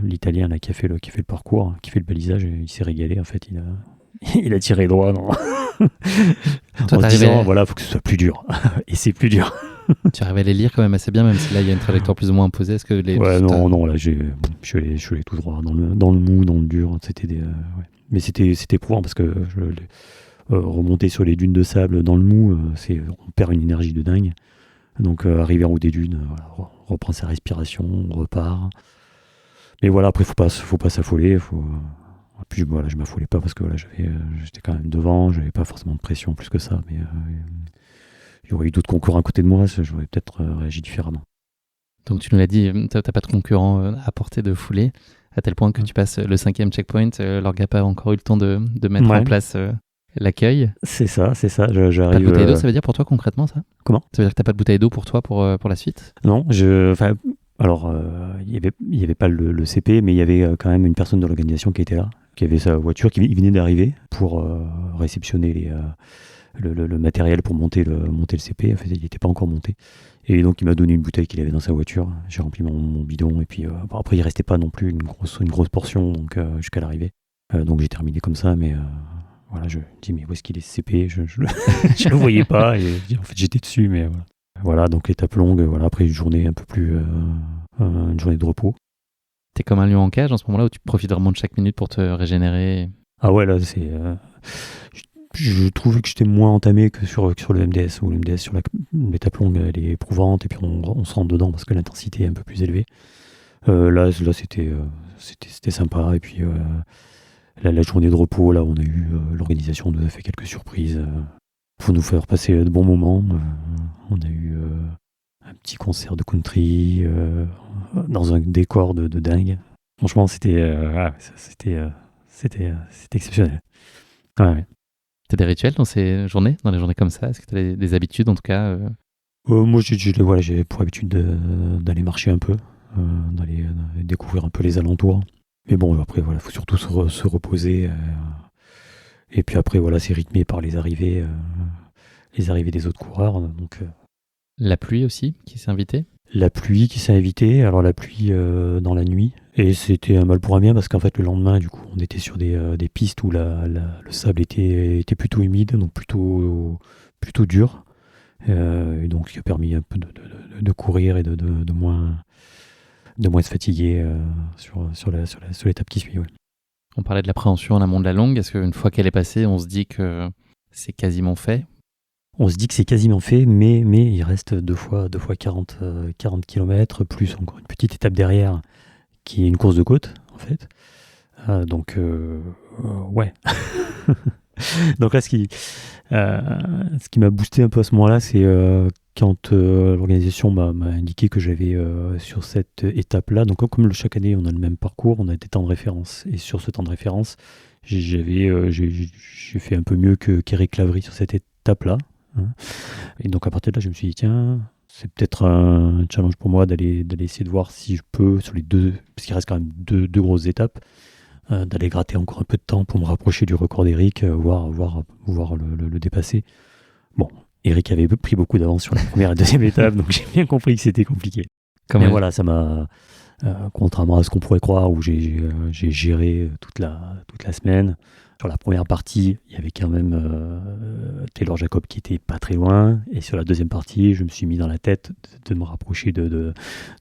l'Italien là, qui a fait le parcours, qui fait le balisage, il s'est régalé. En fait, il a tiré droit en se disant, voilà, faut que ce soit plus dur. Et c'est plus dur. Tu arrives à les lire quand même assez bien, même si là il y a une trajectoire plus ou moins imposée. Est-ce que non, là je suis allé tout droit dans le mou, dans le dur. C'était ouais. Mais c'était éprouvant parce que remonter sur les dunes de sable dans le mou, on perd une énergie de dingue. Donc arriver en haut des dunes, voilà, on reprend sa respiration, on repart. Mais voilà, après faut pas s'affoler. Puis voilà, je m'affolais pas parce que voilà, j'étais quand même devant, j'avais pas forcément de pression plus que ça. Mais il y aurait eu d'autres concurrents à côté de moi, j'aurais peut-être réagi différemment. Donc tu nous l'as dit, t'as pas de concurrent à portée de foulée, à tel point que tu passes le 5e checkpoint, l'orga n'a pas encore eu le temps de mettre en place l'accueil. C'est ça, j'arrive. Pas de bouteille d'eau, ça veut dire pour toi concrètement ça ? Comment ? Ça veut dire que t'as pas de bouteille d'eau pour toi pour la suite ? Non, alors il y avait pas le CP, mais il y avait quand même une personne de l'organisation qui était là, qui avait sa voiture, qui venait d'arriver pour réceptionner le matériel pour monter le CP. En fait, il n'était pas encore monté. Et donc, il m'a donné une bouteille qu'il avait dans sa voiture. J'ai rempli mon bidon. Et puis, après, il ne restait pas non plus une grosse portion donc, jusqu'à l'arrivée. Donc, j'ai terminé comme ça. Mais voilà, je me dis, mais où est-ce qu'il est ce CP ? Je ne le voyais pas. Et en fait, j'étais dessus. Mais voilà. Voilà, donc étape longue. Voilà, après, une journée un peu plus... une journée de repos. T'es comme un lion en cage en ce moment-là où tu profites vraiment de chaque minute pour te régénérer. Ah ouais, là, c'est... Je trouvais que j'étais moins entamé que sur le MDS, où le MDS sur l'étape longue elle est éprouvante et puis on se rentre dedans parce que l'intensité est un peu plus élevée. Là c'était sympa et puis la journée de repos, là on a eu l'organisation nous a fait quelques surprises pour nous faire passer de bons moments. On a eu un petit concert de country dans un décor de dingue. Franchement c'était exceptionnel. Ouais. T'as des rituels dans les journées comme ça ? Est-ce que t'as des habitudes en tout cas Moi, j'ai pour habitude d'aller marcher un peu, d'aller découvrir un peu les alentours. Mais bon, après, voilà, faut surtout se reposer. Et puis après, voilà, c'est rythmé par les arrivées des autres coureurs. Donc, la pluie aussi, qui s'est invitée ? La pluie qui s'est invitée. Alors la pluie dans la nuit. Et c'était un mal pour un bien parce qu'en fait le lendemain, du coup, on était sur des pistes où le sable était plutôt humide, donc plutôt dur. Et donc, qui a permis un peu de courir et de moins se fatiguer sur l'étape qui suit. Ouais. On parlait de l'appréhension en amont de la longue. Est-ce qu'une fois qu'elle est passée, on se dit que c'est quasiment fait ? On se dit que c'est quasiment fait, mais il reste deux fois 40 km, plus encore une petite étape derrière, qui est une course de côte, en fait. Donc, ouais. Donc là, ce qui m'a boosté un peu à ce moment-là, c'est quand l'organisation m'a indiqué que j'avais sur cette étape-là, donc comme chaque année on a le même parcours, on a des temps de référence. Et sur ce temps de référence, j'ai fait un peu mieux qu'Eric Lavry sur cette étape-là. Hein. Et donc à partir de là, je me suis dit, tiens, c'est peut-être un challenge pour moi d'aller essayer de voir si je peux, sur les deux, parce qu'il reste quand même deux grosses étapes, d'aller gratter encore un peu de temps pour me rapprocher du record d'Eric, voir le dépasser. Bon, Eric avait pris beaucoup d'avance sur la première et deuxième étape, donc j'ai bien compris que c'était compliqué. Mais voilà, ça m'a, contrairement à ce qu'on pourrait croire, où j'ai géré toute la semaine. Sur la première partie, il y avait quand même Taylor Jacob qui était pas très loin, et sur la deuxième partie, je me suis mis dans la tête de me rapprocher de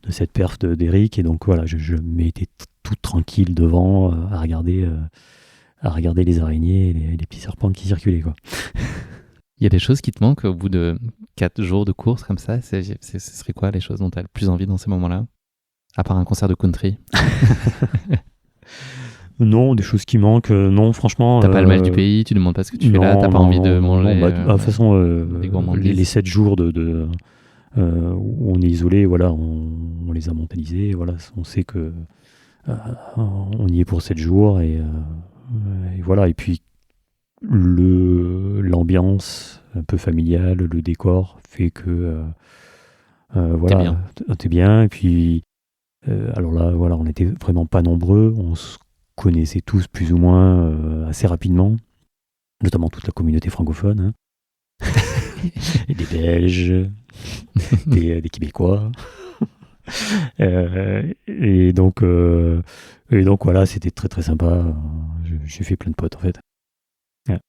cette perf d'Eric, et donc voilà, je m'étais tout tranquille devant à regarder les araignées et les petits serpents qui circulaient, quoi. Il y a des choses qui te manquent au bout de 4 jours de course comme ça. Ce serait quoi les choses dont tu as le plus envie dans ces moments-là ? À part un concert de country. Non, des choses qui manquent. Non, franchement... T'as pas le mal du pays, tu demandes pas ce que tu fais là, t'as pas envie de manger... De toute façon, les 7 jours où on est isolé, voilà, on les a mentalisés, voilà, on sait que on y est pour 7 jours et voilà. Et puis l'ambiance un peu familiale, le décor fait que voilà, t'es bien. Et puis alors là, voilà, on n'était vraiment pas nombreux, on se connaissait tous plus ou moins assez rapidement, notamment toute la communauté francophone, hein. Et des Belges, des Québécois. Et donc voilà, c'était très très sympa. J'ai fait plein de potes en fait. Ouais.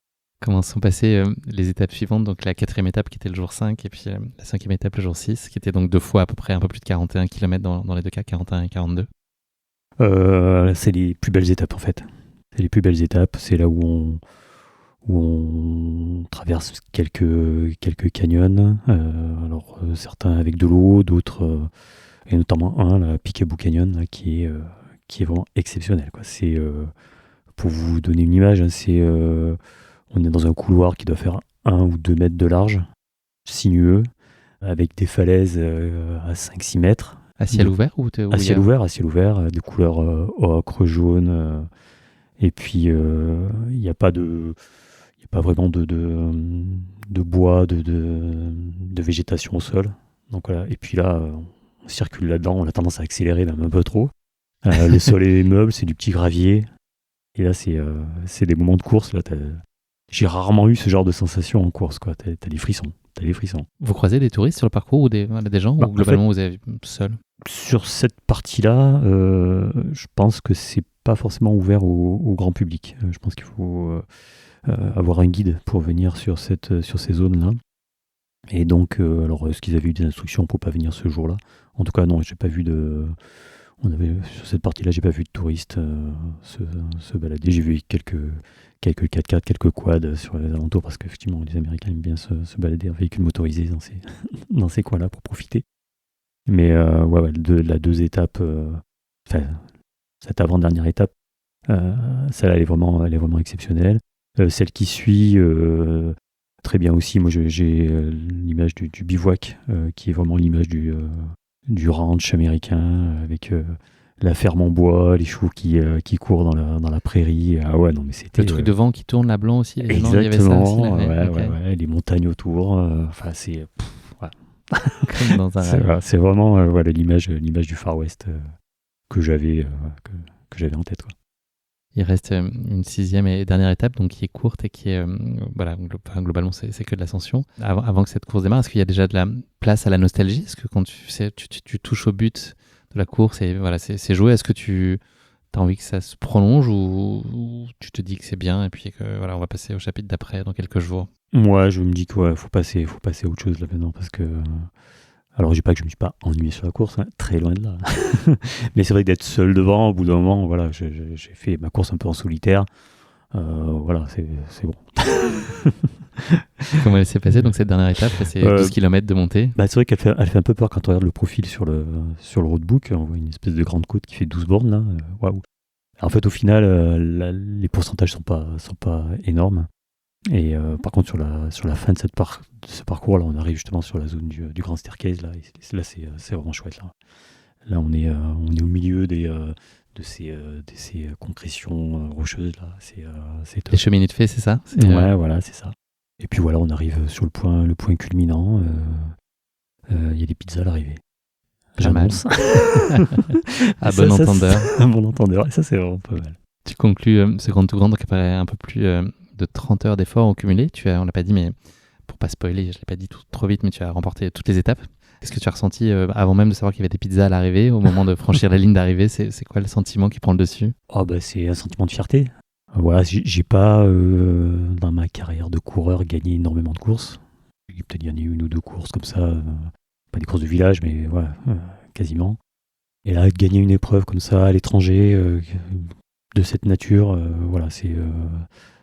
Comment sont passées les étapes suivantes? Donc la 4e étape qui était le jour 5 et puis la 5e étape le jour 6, qui était donc 2 fois à peu près un peu plus de 41 km dans les deux cas, 41 et 42. C'est les plus belles étapes en fait. C'est les plus belles étapes. C'est là où on traverse quelques canyons. Alors certains avec de l'eau, d'autres et notamment un, la Picaboo Canyon, là, qui est vraiment exceptionnel, quoi. C'est pour vous donner une image, hein, on est dans un couloir qui doit faire 1 ou 2 mètres de large, sinueux, avec des falaises à 5-6 mètres. À ciel ouvert ou à ciel ouvert, de couleur ocre, jaune. Et puis, il n'y a pas vraiment de bois, de végétation au sol. Donc voilà. Et puis là, on circule là-dedans, on a tendance à accélérer même un peu trop. Le sol est meuble, c'est du petit gravier. Et là, c'est des moments de course. Là, j'ai rarement eu ce genre de sensation en course, quoi. T'as des frissons. Vous croisez des touristes sur le parcours ou des gens, ou globalement vous êtes seul? Sur cette partie-là, je pense que c'est pas forcément ouvert au grand public. Je pense qu'il faut avoir un guide pour venir sur ces zones-là. Et donc, alors, est-ce qu'ils avaient eu des instructions pour pas venir ce jour-là? En tout cas, non, j'ai pas vu sur cette partie-là, j'ai pas vu de touristes se balader. J'ai vu quelques 4x4, quelques quads sur les alentours, parce qu'effectivement, les Américains aiment bien se balader en véhicule motorisé dans ces coins-là pour profiter. Mais ouais, la 2 étapes, cette avant-dernière étape, celle-là, elle est vraiment exceptionnelle. Celle qui suit, très bien aussi. Moi, j'ai l'image du bivouac, qui est vraiment l'image du ranch américain, avec la ferme en bois, les chevaux qui courent dans la prairie. Ah ouais, non, mais c'était... Le truc de vent qui tourne, là, blanc aussi. Exactement, il y avait ça aussi, ouais, les montagnes autour. Enfin, c'est... ouais. Comme dans un rêve. C'est vraiment voilà, l'image du Far West que j'avais en tête, quoi. Il reste une 6e et dernière étape, donc qui est courte et qui est voilà, globalement c'est que de l'ascension. Avant que cette course démarre, est-ce qu'il y a déjà de la place à la nostalgie? Est-ce que quand tu touches au but de la course et voilà, c'est joué, est-ce que tu as envie que ça se prolonge ou tu te dis que c'est bien et puis que voilà, on va passer au chapitre d'après dans quelques jours? Moi, je me dis qu'il faut passer à autre chose là maintenant, parce que alors, je dis pas que je me suis pas ennuyé sur la course, hein, très loin de là. Mais c'est vrai que d'être seul devant, au bout d'un moment, voilà, j'ai fait ma course un peu en solitaire. Voilà, c'est bon. Comment elle s'est passée donc cette dernière étape? C'est 12 km de montée. C'est vrai qu'elle fait un peu peur quand on regarde le profil sur le roadbook. On voit une espèce de grande côte qui fait 12 bornes là. Waouh. En fait, au final, les pourcentages sont pas énormes. Et par contre, sur la fin de ce parcours-là, on arrive justement sur la zone du Grand Staircase. Là, et là c'est vraiment chouette. Là on est au milieu de ces concrétions rocheuses. Là. C'est top. Les cheminées de fée, c'est ça? Ouais, voilà, c'est ça. Et puis voilà, on arrive sur le point culminant. Il y a des pizzas à l'arrivée. J'annonce. À bon entendeur. À bon entendeur. Et ça, c'est vraiment pas mal. Tu conclus ce grand tout grand, donc après un peu plus de 30 heures d'efforts au cumulé. On l'a pas dit, mais pour pas spoiler, je l'ai pas dit trop vite, mais tu as remporté toutes les étapes. Qu'est-ce que tu as ressenti avant même de savoir qu'il y avait des pizzas à l'arrivée, au moment de franchir la ligne d'arrivée? C'est quoi le sentiment qui prend le dessus? C'est un sentiment de fierté. Voilà, j'ai pas dans ma carrière de coureur gagné énormément de courses. J'ai peut-être gagné 1 ou 2 courses comme ça, pas des courses de village, mais voilà, quasiment. Et là, gagner une épreuve comme ça à l'étranger, de cette nature, voilà,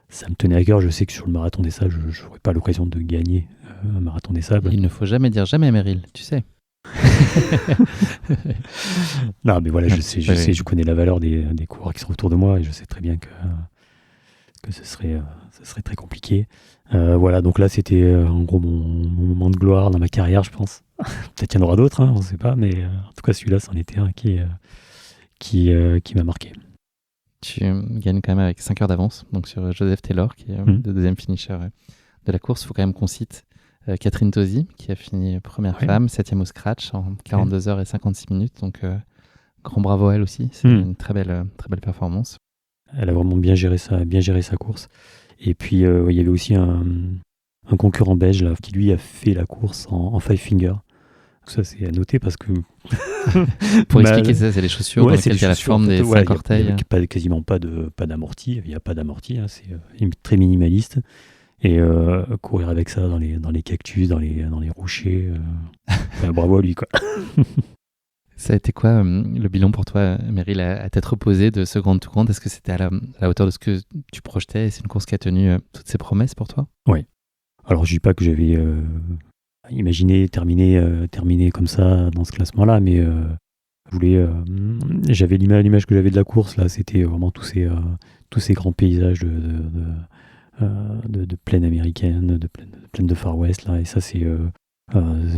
ça me tenait à cœur. Je sais que sur le marathon des sables, je n'aurai pas l'occasion de gagner un marathon des sables. Il ne faut jamais dire jamais, Meryl, tu sais. Non, mais voilà, je sais, je connais la valeur des coureurs qui sont autour de moi, et je sais très bien que que ce serait très compliqué. Voilà, donc là, c'était en gros mon moment de gloire dans ma carrière, je pense. Peut-être qu'il y en aura d'autres, on ne sait pas, mais en tout cas, celui-là, c'en était un qui m'a marqué. Tu gagnes quand même avec 5 heures d'avance, donc sur Joseph Taylor, qui est le deuxième finisher de la course. Il faut quand même qu'on cite Catherine Tosi, qui a fini première femme, 7e au scratch en 42 heures et 56 minutes. Donc, grand bravo à elle aussi. C'est une très belle performance. Elle a vraiment bien géré sa course. Et puis, il y avait aussi un concurrent belge là, qui, lui, a fait la course en five finger. Ça, c'est à noter parce que... Pour expliquer ça, c'est les chaussures dans lesquelles il y a la forme des 5 orteils. Il n'y a quasiment pas d'amorti. Il n'y a pas d'amorti. C'est très minimaliste. Et courir avec ça dans les cactus, dans les rochers, bravo à lui, quoi. Ça a été quoi le bilan pour toi, Meryl, à t'être reposé de ce Grand Tour? Est-ce que c'était à la hauteur de ce que tu projetais? C'est une course qui a tenu toutes ses promesses pour toi? Oui. Alors, je dis pas que j'avais imaginé terminer comme ça dans ce classement-là, mais j'avais l'image que j'avais de la course, là, c'était vraiment tous ces grands paysages de plaine américaine, de plaine de Far West, là, et ça,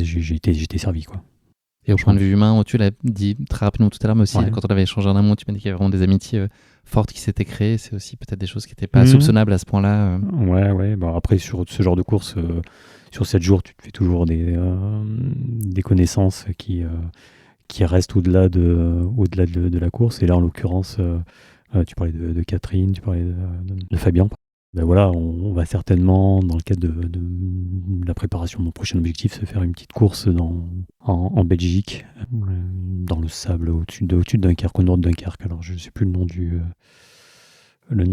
j'étais servi, quoi. Et au point de vue humain, tu l'as dit très rapidement tout à l'heure, mais aussi quand on avait échangé en amont, tu m'as dit qu'il y avait vraiment des amitiés fortes qui s'étaient créées. C'est aussi peut-être des choses qui n'étaient pas soupçonnables à ce point-là. Ouais. Bon, après, sur ce genre de course, sur 7 jours, tu te fais toujours des connaissances qui restent au-delà de la course. Et là, en l'occurrence, tu parlais de Catherine, tu parlais de Fabien. Ben voilà, on va certainement, dans le cadre de la préparation de mon prochain objectif, se faire une petite course en Belgique, dans le sable au-dessus de Dunkerque, au nord de Dunkerque. Alors, je ne sais plus le nom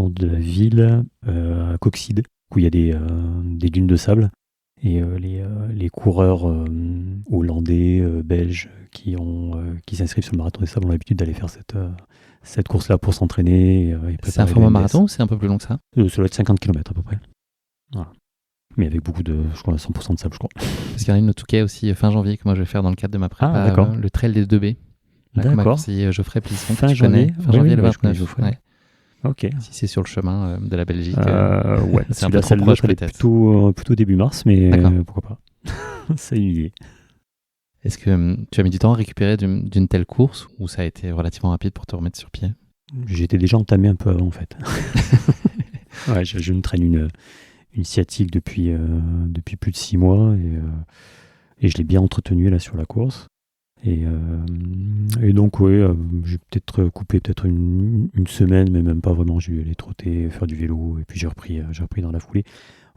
de la ville, à Coxide, où il y a des dunes de sable. Et les coureurs hollandais, belges, qui s'inscrivent sur le marathon des sables ont l'habitude d'aller faire cette course-là pour s'entraîner. C'est un format marathon ou c'est un peu plus long que ça? Ça doit être 50 km à peu près. Voilà. Mais avec beaucoup de, je crois, 100% de sable, je crois. Parce qu'il y en a une au Touquet aussi fin janvier que moi je vais faire dans le cadre de ma prépa, le trail des 2B. D'accord. C'est Geoffrey Plisson, fin que tu connais. Fin janvier, le 29. Ouais. Ok. Si c'est sur le chemin de la Belgique, c'est un peu trop proche peut-être. Plutôt début mars, mais pourquoi pas. Ça y est. Est-ce que tu as mis du temps à récupérer d'une telle course ou ça a été relativement rapide pour te remettre sur pied? J'étais déjà entamé un peu avant, en fait. Je me traîne une sciatique depuis plus de 6 mois et je l'ai bien entretenue là sur la course. Et donc, j'ai peut-être coupé une semaine, mais même pas vraiment. J'ai dû aller trotter, faire du vélo, et puis j'ai repris dans la foulée.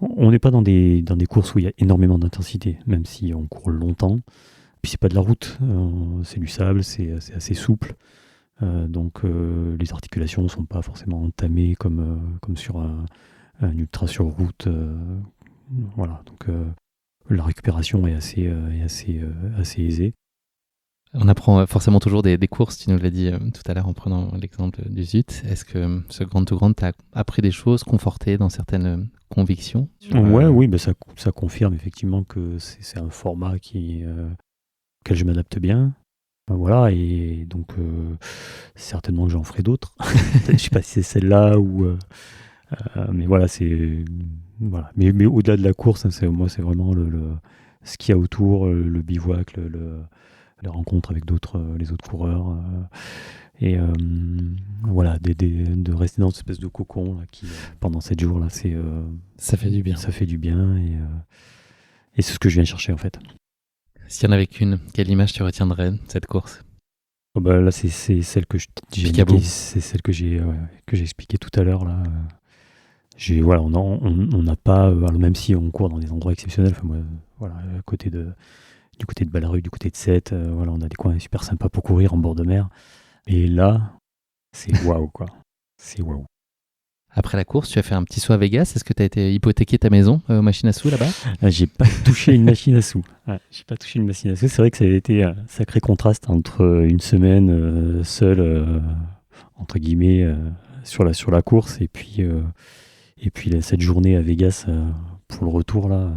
On n'est pas dans des courses où il y a énormément d'intensité, même si on court longtemps. Puis c'est pas de la route, c'est du sable, c'est assez souple. Donc les articulations ne sont pas forcément entamées comme sur un ultra sur route. Voilà, donc la récupération est assez aisée. On apprend forcément toujours des courses, tu nous l'as dit tout à l'heure en prenant l'exemple du Zut. Est-ce que ce Grand to Grand t'a appris des choses, conforté dans certaines convictions? Oui, ça confirme effectivement que c'est un format auquel je m'adapte bien. Voilà, et donc certainement que j'en ferai d'autres. Je ne sais pas si c'est celle-là ou... mais voilà, c'est... Voilà. Mais au-delà de la course, c'est vraiment ce qu'il y a autour, le bivouac, les rencontres avec les autres coureurs. Et voilà, de rester dans cette espèce de cocon là, qui, pendant 7 jours, là, ça fait du bien. Ça fait du bien et c'est ce que je viens chercher en fait. S'il y en avait qu'une, quelle image tu retiendrais de cette course? Là, c'est celle que c'est celle que j'ai expliqué tout à l'heure là. On n'a pas, même si on court dans des endroits exceptionnels, du côté de Balleruc, du côté de Sète, on a des coins super sympas pour courir en bord de mer. Et là, c'est waouh quoi. C'est waouh. Après la course, tu as fait un petit saut à Vegas. Est-ce que tu as été hypothéqué ta maison aux machines à sous là-bas? J'ai pas touché une machine à sous. C'est vrai que ça a été un sacré contraste entre une semaine seule, entre guillemets, sur la course et puis cette journée à Vegas pour le retour là.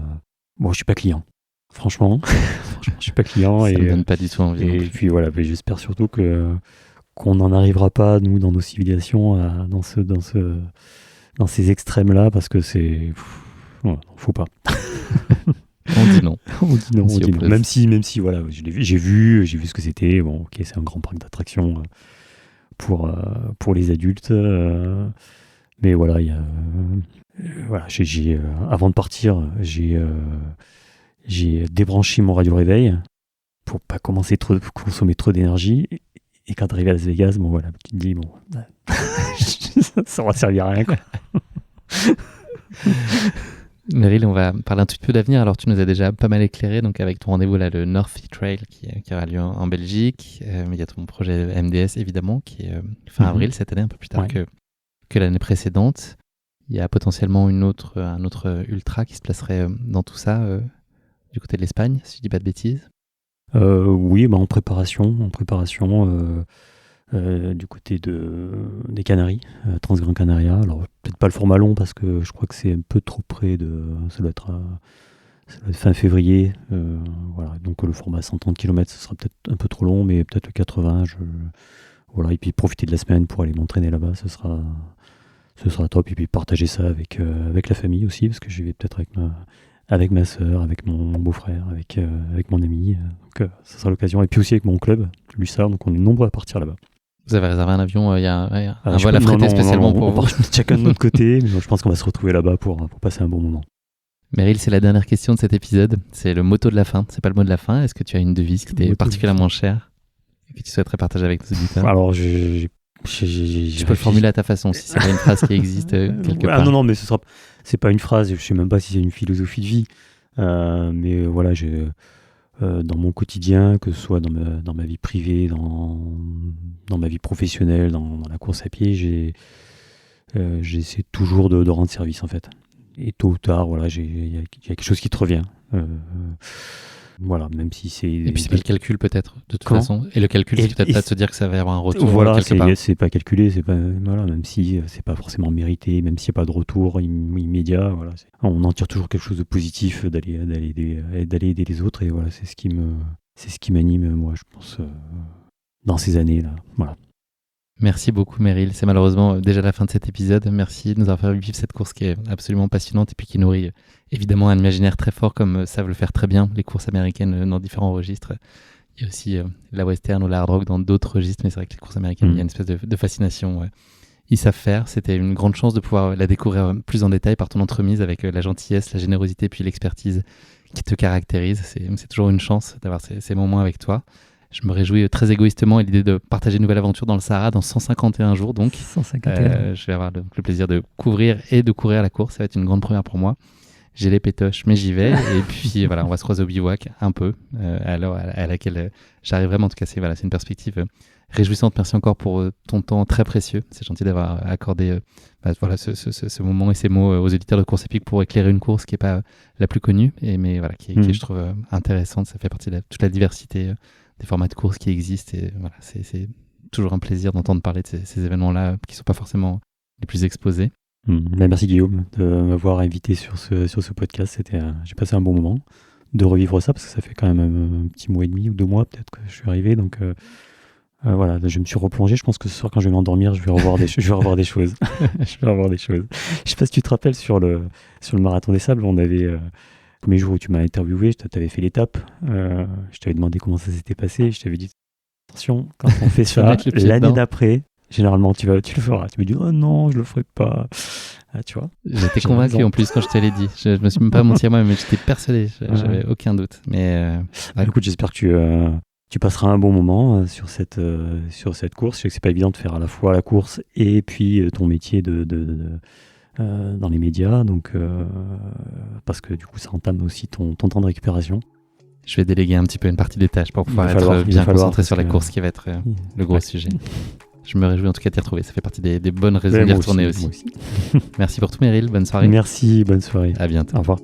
Je suis pas client. Franchement, je suis pas client. Ça me donne pas du tout envie. Et puis voilà, j'espère surtout qu'on n'en arrivera pas, nous, dans nos civilisations, dans dans ces extrêmes-là parce que c'est... faut pas. On dit non. On dit non. Même si voilà, j'ai vu ce que c'était. Bon, ok, c'est un grand parc d'attractions pour les adultes. Mais voilà, il y a... voilà, avant de partir, j'ai débranché mon radio-réveil pour pas consommer trop d'énergie. Et quand t'arrives à Las Vegas, bon voilà, tu te dis, bon, ça va servir à rien, quoi. Meryl, on va parler un petit peu d'avenir. Alors, tu nous as déjà pas mal éclairé, donc avec ton rendez-vous là, le North Sea Trail qui aura lieu en Belgique. Il y a ton projet MDS, évidemment, qui est fin avril cette année, un peu plus tard que l'année précédente. Il y a potentiellement un autre ultra qui se placerait dans tout ça, du côté de l'Espagne, si je dis pas de bêtises. Oui, en préparation du côté des Canaries, Transgran Canaria. Alors peut-être pas le format long parce que je crois que c'est un peu trop près ça doit être fin février. Voilà, donc le format 130 km, ce sera peut-être un peu trop long, mais peut-être le 80. Voilà, et puis profiter de la semaine pour aller m'entraîner là-bas, ce sera top. Et puis partager ça avec la famille aussi, parce que j'y vais peut-être avec ma sœur, avec mon beau-frère, avec mon ami. Donc ça sera l'occasion. Et puis aussi avec mon club, l'USAR, donc on est nombreux à partir là-bas. Vous avez réservé un avion, il y a un vol affrété spécialement pour vous. On part chacun de notre côté, mais je pense qu'on va se retrouver là-bas pour passer un bon moment. Meryl, c'est la dernière question de cet épisode. C'est le motto de la fin. C'est pas le mot de la fin. Est-ce que tu as une devise qui t'est particulièrement chère et que tu souhaiterais partager avec nos auditeurs? Alors, tu peux le formuler à ta façon, si c'est pas une phrase qui existe quelque part. Non, mais c'est pas une phrase. Je sais même pas si c'est une philosophie de vie. Mais voilà, dans mon quotidien, que ce soit dans ma vie privée, dans ma vie professionnelle, dans la course à pied, j'essaie toujours de rendre service en fait. Et tôt ou tard, voilà, il y a quelque chose qui te revient. Voilà, même si c'est... Et puis c'est pas le calcul peut-être, de toute façon. Et le calcul, c'est peut-être pas de se dire que ça va y avoir un retour quelque part. C'est pas calculé, même si c'est pas forcément mérité, même s'il n'y a pas de retour immédiat, voilà, on en tire toujours quelque chose de positif d'aller aider les autres. Et voilà, c'est ce qui m'anime, moi, je pense, dans ces années-là. Voilà. Merci beaucoup Meryl, c'est malheureusement déjà la fin de cet épisode. Merci de nous avoir fait vivre cette course qui est absolument passionnante et puis qui nourrit évidemment un imaginaire très fort comme savent le faire très bien les courses américaines dans différents registres. Il y a aussi la western ou la hard rock dans d'autres registres, mais c'est vrai que les courses américaines, il y a une espèce de fascination. Ils savent faire, c'était une grande chance de pouvoir la découvrir plus en détail par ton entremise avec la gentillesse, la générosité puis l'expertise qui te caractérise. C'est toujours une chance d'avoir ces moments avec toi. Je me réjouis très égoïstement à l'idée de partager une nouvelle aventure dans le Sahara dans 151 jours. Donc, 151. Je vais avoir le plaisir de couvrir et de courir la course. Ça va être une grande première pour moi. J'ai les pétoches, mais j'y vais. Et puis, voilà, on va se croiser au bivouac un peu à l'heure à laquelle j'arriverai. Mais en tout cas, c'est une perspective réjouissante. Merci encore pour ton temps très précieux. C'est gentil d'avoir accordé ce moment et ces mots aux éditeurs de Course Épique pour éclairer une course qui n'est pas la plus connue, mais voilà, qui je trouve intéressante. Ça fait partie de toute la diversité des formats de course qui existent et voilà, c'est toujours un plaisir d'entendre parler de ces événements-là qui ne sont pas forcément les plus exposés. Merci Guillaume de m'avoir invité sur ce podcast. J'ai passé un bon moment de revivre ça parce que ça fait quand même un petit mois et demi ou 2 mois peut-être que je suis arrivé. Donc voilà, je me suis replongé. Je pense que ce soir quand je vais m'endormir, je vais revoir des choses. Je vais revoir des choses. Je sais pas si tu te rappelles sur le marathon des sables, on avait... Le premier jour où tu m'as interviewé, tu avais fait l'étape, je t'avais demandé comment ça s'était passé, je t'avais dit attention, quand on fait ça, l'année d'après, généralement tu le feras. Tu me dis oh non, je le ferai pas. Tu vois. J'étais convaincu en plus quand je te l'ai dit. Je me suis même pas menti à moi, mais j'étais persuadé, j'avais aucun doute. Mais écoute, j'espère que tu passeras un bon moment sur cette course. Je sais que c'est pas évident de faire à la fois la course et puis ton métier dans les médias, donc parce que du coup ça entame aussi ton temps de récupération. Je vais déléguer un petit peu une partie des tâches pour pouvoir être bien concentré sur la course qui va être le gros sujet. Je me réjouis en tout cas de t'y retrouver, ça fait partie des bonnes raisons d'y retourner aussi. Merci pour tout Meryl, bonne soirée. Merci, bonne soirée. À bientôt. Au revoir.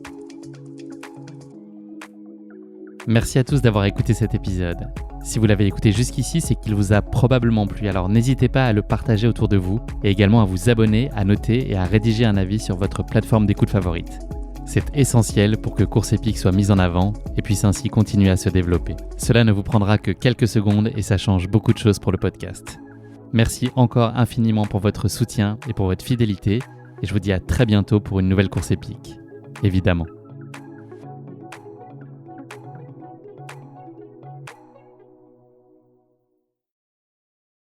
Merci à tous d'avoir écouté cet épisode. Si vous l'avez écouté jusqu'ici, c'est qu'il vous a probablement plu, alors n'hésitez pas à le partager autour de vous et également à vous abonner, à noter et à rédiger un avis sur votre plateforme d'écoute favorite. C'est essentiel pour que Course Épique soit mise en avant et puisse ainsi continuer à se développer. Cela ne vous prendra que quelques secondes et ça change beaucoup de choses pour le podcast. Merci encore infiniment pour votre soutien et pour votre fidélité et je vous dis à très bientôt pour une nouvelle course épique, évidemment.